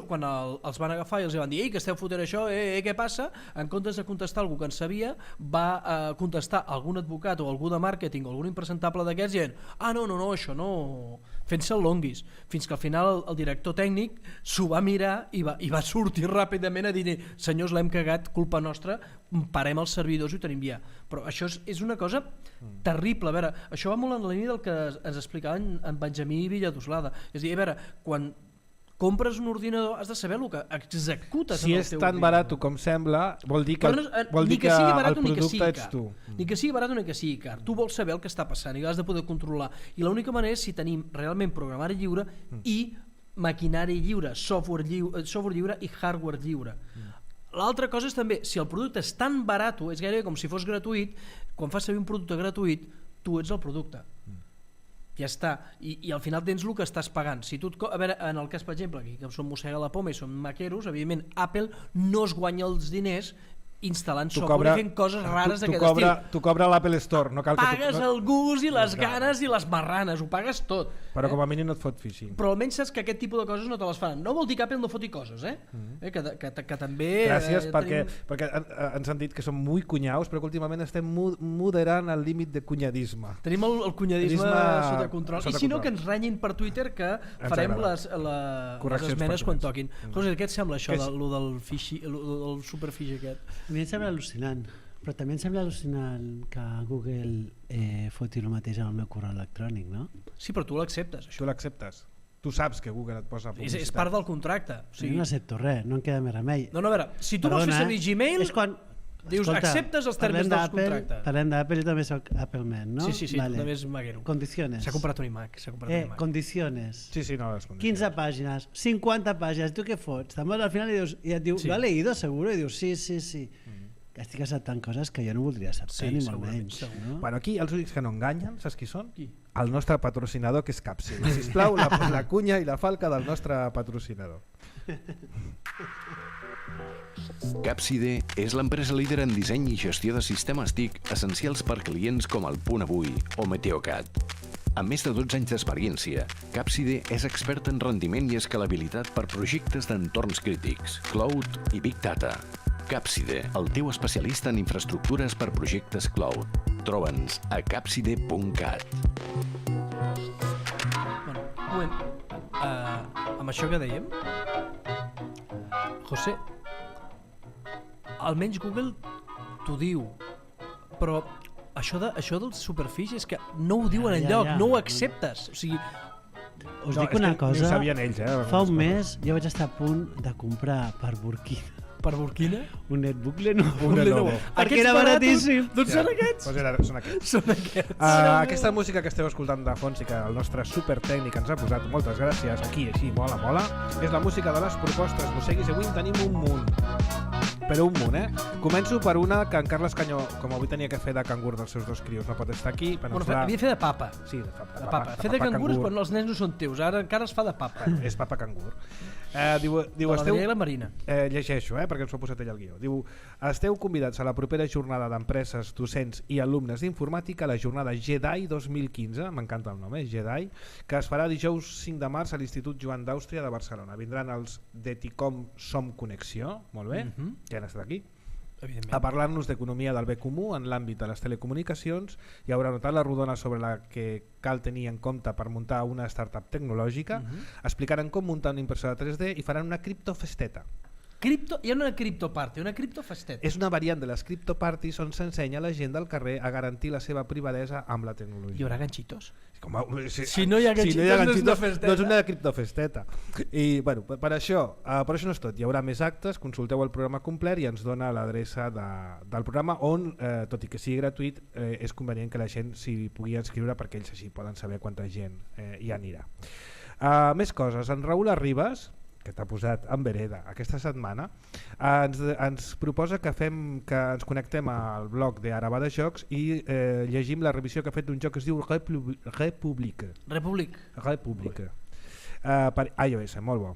B: quan els van agafar i els van dir ei, que esteu fotent això, què passa? En comptes de contestar algú que en sabia, va contestar algun advocat o algú de màrqueting o algun impresentable d'aquests dient no, això no, fent-se el longuis, fins que al final el director tècnic s'ho va mirar i va sortir ràpidament a dir senyors, l'hem cagat, culpa nostra, parem els servidors i ho tenim ja. Però això és una cosa terrible. A veure, això va molt en la línia del que ens explicava en Benjamí Villadoslada. És a dir, a veure, quan compres un ordinador has de saber el que executes
A: en el teu ordinador. Si és tan barat com sembla, vol dir que el producte ets tu.
B: Ni que sigui barat ni que sigui car. Tu vols saber el que està passant i l'has de poder controlar. I l'única manera és si tenim realment programari lliure i maquinari lliure, software lliure i hardware lliure. L'altra cosa és també, si el producte és tan barat, és gairebé com si fos gratuït, quan fas servir un producte gratuït, tu ets el producte. Ja està. I al final tens el que estàs pagant. A veure, en el cas, per exemple, aquí que som Mossega la Poma i som maqueros, evidentment Apple no es guanya els diners instal·lant software i fent coses rares d'aquest estil.
A: Tu cobra l'Apple Store.
B: Pagues el gust i les ganes i les marranes, ho pagues tot.
A: Però com a mínim no et fot phishing.
B: Però almenys saps que aquest tipus de coses no te les fan. No vol dir que Apple no foti coses, que també...
A: Gràcies, perquè ens han dit que som molt cunyaus, però que últimament estem moderant el límit de cunyadisme.
B: Tenim el cunyadisme sota control. I si no, que ens renyin per Twitter, que farem les esmenes quan toquin. José, què et sembla això del superfish aquest?
D: A mi em sembla al·lucinant, però també em sembla al·lucinant que Google foti el mateix en el meu correu electrònic, no?
B: Sí, però tu l'acceptes, això.
A: Tu l'acceptes. Tu saps que Google et posa publicitat.
B: És part del contracte.
D: Jo no accepto res, no em queda més remei.
B: No, a veure, si tu vols fer servir Gmail, dius, acceptes els termes dels contractes.
D: Parlem d'Apple, jo també soc Appleman, no?
B: Sí, tu també és maguero.
D: Condiciones.
B: S'ha comprat un iMac.
D: Condiciones.
A: Sí, no, les condicions.
D: 15 pàgines, 50 pàgines, tu què fots? Te'n vas al final i et diu, ¿lo ha leído seguro? I dius, sí. Estic acceptant coses que jo no voldria acceptar, ni molt menys. No?
A: Bueno, aquí els únics que no enganyen, saps qui són? El nostre patrocinador, que és Capsi. Sisplau, la cunya i la falca del nostre patrocinador.
C: Capside és l'empresa líder en disseny i gestió de sistemes TIC essencials per clients com el Punt Avui o Meteocat. Amb més de 12 anys d'experiència, Capside és expert en rendiment i escalabilitat per projectes d'entorns crítics, cloud i big data. Capside, el teu especialista en infraestructures per projectes cloud. Troba'ns a capside.cat.
B: Amb això que dèiem, José, almenys Google t'ho diu, però això del superfish és que no ho diuen enlloc, no ho acceptes. O sigui,
D: us dic una cosa,
A: ells,
D: fa un mes jo vaig estar a punt de comprar per Burkina un netbook Lenovo. Perquè era baratíssim.
B: Doncs són aquests.
A: Són aquests. Aquesta música que esteu escoltant de fons i que el nostre supertècnic ens ha posat, moltes gràcies, aquí així, mola, és la música de les propostes Mosseguis. Avui en tenim un munt. Però un munt, Començo per una que en Carles Canyó, com avui tenia que fer de cangur dels seus dos crios, no pot estar aquí.
B: Havia de fer de papa.
A: Sí, de
B: papa. Fer de cangur és quan els nens no són teus, ara encara es fa de papa.
A: És papa cangur.
B: Diu,
A: esteu...
B: la Marina.
A: Llegeixo, perquè ens ho ha posat ell al guió. Diu, esteu convidats a la propera jornada d'empreses, docents i alumnes d'informàtica, la jornada JEDI 2015, m'encanta el nom, JEDI, que es farà dijous 5 de març a l'Institut Joan d'Àustria de Barcelona. Vindran els d'Eticom Som Connexió, molt bé, que han estat aquí, a parlar-nos d'economia del bé comú en l'àmbit de les telecomunicacions i haurà notat la rodona sobre la que cal tenir en compte per muntar una startup tecnològica, explicaran com muntar una impressora 3D i faran una criptofesteta.
B: Hi ha una criptoparty, una criptofesteta.
A: És una variant de les criptoparties on s'ensenya a la gent del carrer a garantir la seva privadesa amb la tecnologia.
B: Hi haurà ganxitos?
A: Si
B: no hi ha ganxitos,
A: no és una criptofesteta. I bueno, per això no és tot, hi haurà més actes, consulteu el programa complet i ens dona l'adreça del programa on, tot i que sigui gratuït, és convenient que la gent s'hi pugui inscriure perquè ells així poden saber quanta gent hi anirà. Més coses, en Raül Arribas, que t'ha posat en vereda aquesta setmana, ens proposa que ens connectem al blog d'Araba de Jocs i llegim la revisió que ha fet d'un joc que es diu República per iOS, molt bo.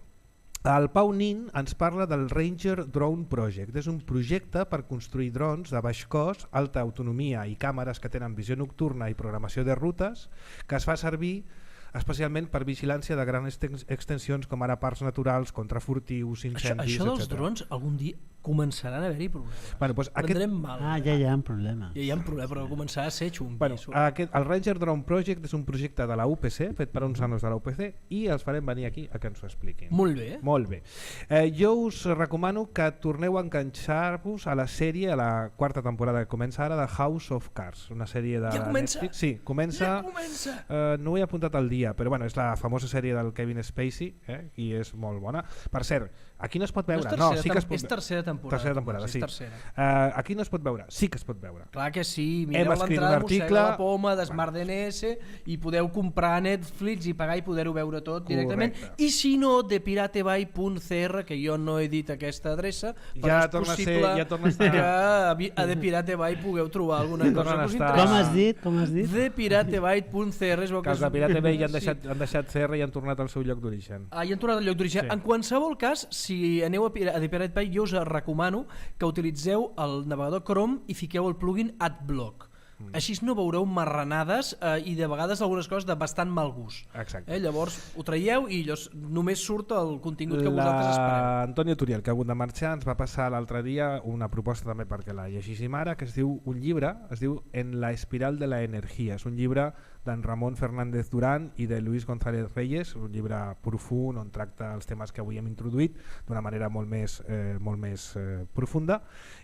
A: El Pau Nin ens parla del Ranger Drone Project. És un projecte per construir drons de baix cost, alta autonomia i càmeres que tenen visió nocturna i programació de rutes, que es fa servir especialment per vigilància de grans extensions com ara parcs naturals, contra furtius, incendis,
B: Això dels
A: etc.
B: drons algun dia començaran a haver-hi problemes.
A: Bueno, pues
B: Prendrem mal.
D: Ja hi ha un problema.
B: Ja hi ha un problema, però començarà a ser xunqui.
A: Bueno, el Ranger Drone Project és un projecte de la UPC, fet per uns nanos de la UPC, i els farem venir aquí a que ens ho expliquin.
B: Molt bé.
A: Molt bé. Jo us recomano que torneu a enganxar-vos a la sèrie, a la quarta temporada que comença ara, de House of Cards, una sèrie de Netflix. Sí, comença.
B: Ja comença.
A: No ho he apuntat al dia, però bueno, és la famosa sèrie del Kevin Spacey, i és molt bona. Per cert, aquí no es pot veure.
B: No,
A: sí que es pot
B: és tercera temporada.
A: Tercera temporada, sí. Aquí no es pot veure, sí que es pot veure.
B: Clar que sí, mireu l'entrada de Mossega la Poma, d'Smart DNS, i podeu comprar Netflix i pagar i poder-ho veure tot directament. I si no, de piratebay.cr, que jo no he dit aquesta adreça, però és possible que a de piratebay pugueu trobar alguna cosa que us interessa.
D: Com has dit?
B: De piratebay.cr.
A: Que els de Piratebay han deixat CR i han tornat al seu lloc d'origen.
B: I han tornat al lloc d'origen. En qualsevol cas, si aneu a de Pirate Bay, jo us recomano que utilitzeu el navegador Chrome i fiqueu el plugin AdBlock. Així no veureu marranades i de vegades algunes coses de bastant mal gust. Llavors ho traieu i només surt el contingut que vosaltres espereu.
A: Antonio Turiel, que ha hagut de marxar, ens va passar l'altre dia una proposta també perquè la llegíssim ara, que es diu un llibre, es diu En la espiral de la energia. És un llibre d'en Ramon Fernández Durán i de Luis González Reyes, un llibre profund on tracta els temes que avui hem introduït d'una manera molt més profunda,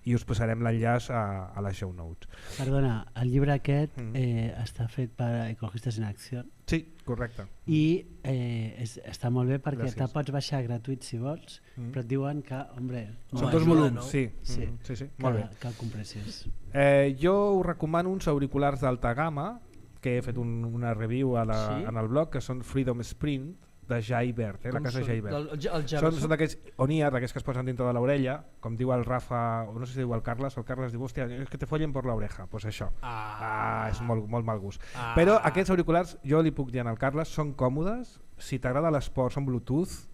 A: i us posarem l'enllaç a les show notes.
D: Perdona, el llibre aquest està fet per Ecologistes en Acció.
A: Sí, correcte.
D: I està molt bé perquè te pots baixar gratuït si vols, però et diuen que,
A: són 2 volums, sí. Molt bé.
D: Que el compressis.
A: Jo us recomano uns auriculars d'alta gamma que he fet una review en el blog, que són Freedom Sprint de Jaibert, la casa Jaibert. Són d'aquests on-ear, d'aquests que es posen dintre de l'orella, com diu el Rafa, o no sé si diu el Carles diu, hòstia, és que te follen per l'oreja. Doncs això, és molt mal gust. Però aquests auriculars, jo li puc dir al Carles, són còmodes, si t'agrada l'esport, són Bluetooth,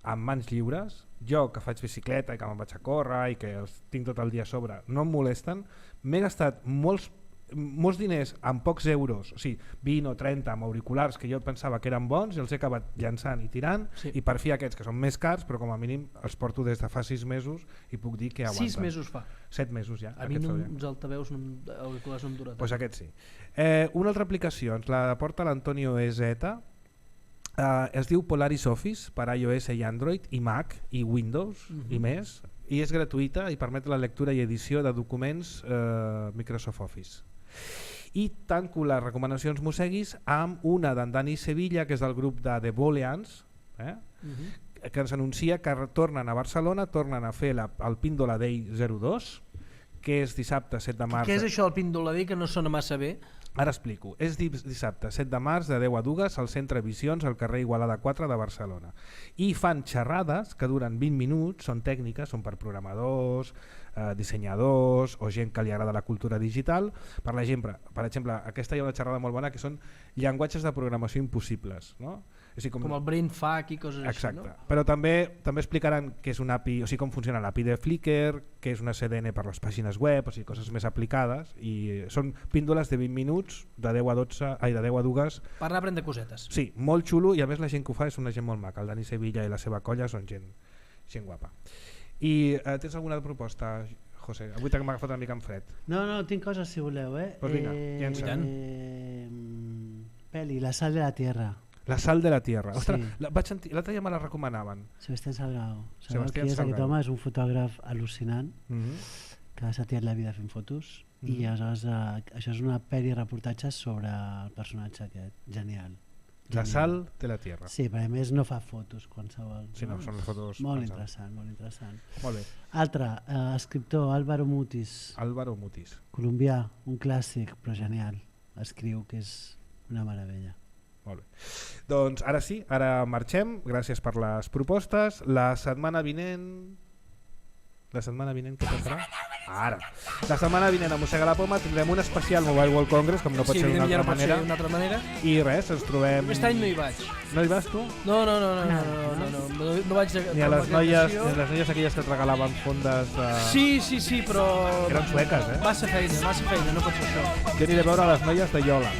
A: amb mans lliures. Jo, que faig bicicleta i que me'n vaig a córrer i que els tinc tot el dia a sobre, no em molesten. M'he gastat molts diners amb pocs euros, o sigui, 20 o 30 amb auriculars que jo pensava que eren bons i els he acabat llançant i tirant, i per fi aquests que són més cars, però com a mínim els porto des de fa 6 mesos i puc dir que aguanten.
B: 6 mesos fa?
A: 7 mesos ja.
B: A mi uns altaveus auriculars no em duren.
A: Doncs aquest sí. Una altra aplicació ens la porta l'Antonio Ezeta, es diu Polaris Office per iOS i Android i Mac i Windows i més, i és gratuïta i permet la lectura i edició de documents Microsoft Office. I tanco les recomanacions Mosseguis amb una d'en Dani Sevilla, que és del grup de The Booleans, que ens anuncia que tornen a Barcelona, tornen a fer el Píndola Day 02, que és dissabte 7 de març.
B: Què és això del Píndola Day, que no sona massa bé?
A: Ara explico. És dissabte 7 de març de 10 a 2 al Centre Visions al carrer Igualada 4 de Barcelona. I fan xerrades que duren 20 minuts, són tècniques, són per programadors, dissenyadors o gent que li agrada la cultura digital. Per exemple, aquesta hi ha una xerrada molt bona que són llenguatges de programació impossibles, no?
B: Com el BrainFuck i coses
A: així,
B: no?
A: Però també explicaran què és una API, o sigui, com funciona l'API de Flickr, què és una CDN per les pàgines web, o sigui, coses més aplicades, i són píndoles de 20 minuts de 10 a 2.
B: Per anar a prendre cosetes.
A: Sí, molt xulo, i a més la gent que ho fa és una gent molt maca. El Dani Sevilla i la seva colla són gent guapa. I tens alguna proposta, José? Avui t'hem agafat una mica en fred.
D: No, tinc coses si voleu,
A: Pues vinga, llença.
D: Peli, La sal de la tierra.
A: La sal de la tierra. Ostres,
D: Sí.
A: l'altre dia me la recomanaven.
D: Sebastián Salgado.
A: Sebastián
D: Sabeu qui és aquest
A: Salgado.
D: home? És un fotògraf al·lucinant que s'ha tirat la vida fent fotos i aleshores això és una pel·li reportatge sobre el personatge aquest. Genial.
A: La sal de la tierra.
D: Sí, però a més no fa fotos qualsevol.
A: Sí, no, són les fotos
D: Molt
A: pensades.
D: interessant, molt interessant.
A: Molt bé.
D: Altre, escriptor Álvaro Mutis,
A: Álvaro Mutis.
D: colombià, un clàssic però genial. Escriu que és una meravella.
A: Molt bé. Doncs ara sí, ara marxem. Gràcies per les propostes. La setmana vinent què passarà? Ara. La setmana vinent a Mossega la Poma tindrem un especial Mobile World Congress, com no pot
B: Sí,
A: ser d'una
B: evidentment ja
A: altra
B: no pot ser
A: manera.
B: d'una altra manera.
A: I res, ens trobem...
B: Aquest any no hi vaig.
A: No hi vas tu?
B: No vaig
A: Ni a les noies aquelles que et regalaven fondes de...
B: Sí, però...
A: Eren sueques,
B: Massa feina, no pot ser això.
A: Jo aniré a veure les noies de Iola.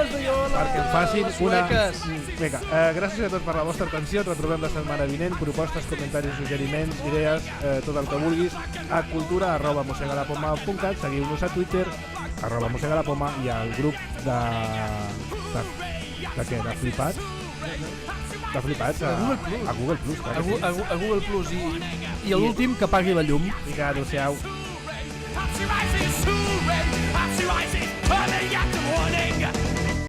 B: Les de Iola!
A: Perquè em facin
B: les
A: una...
B: sueques.
A: Vinga, gràcies a tots per la vostra atenció. Ens retrobem la setmana vinent. Propostes, comentaris, suggeriments, idees, tot el que vulguis a cultura@mossegalapoma.cat. Seguiu-nos a Twitter @mossegalapoma i al grup de què? De flipats? De flipats a Google Plus.
B: A Google Plus i l'últim que pagui la llum.
A: Vinga, adéu-siau.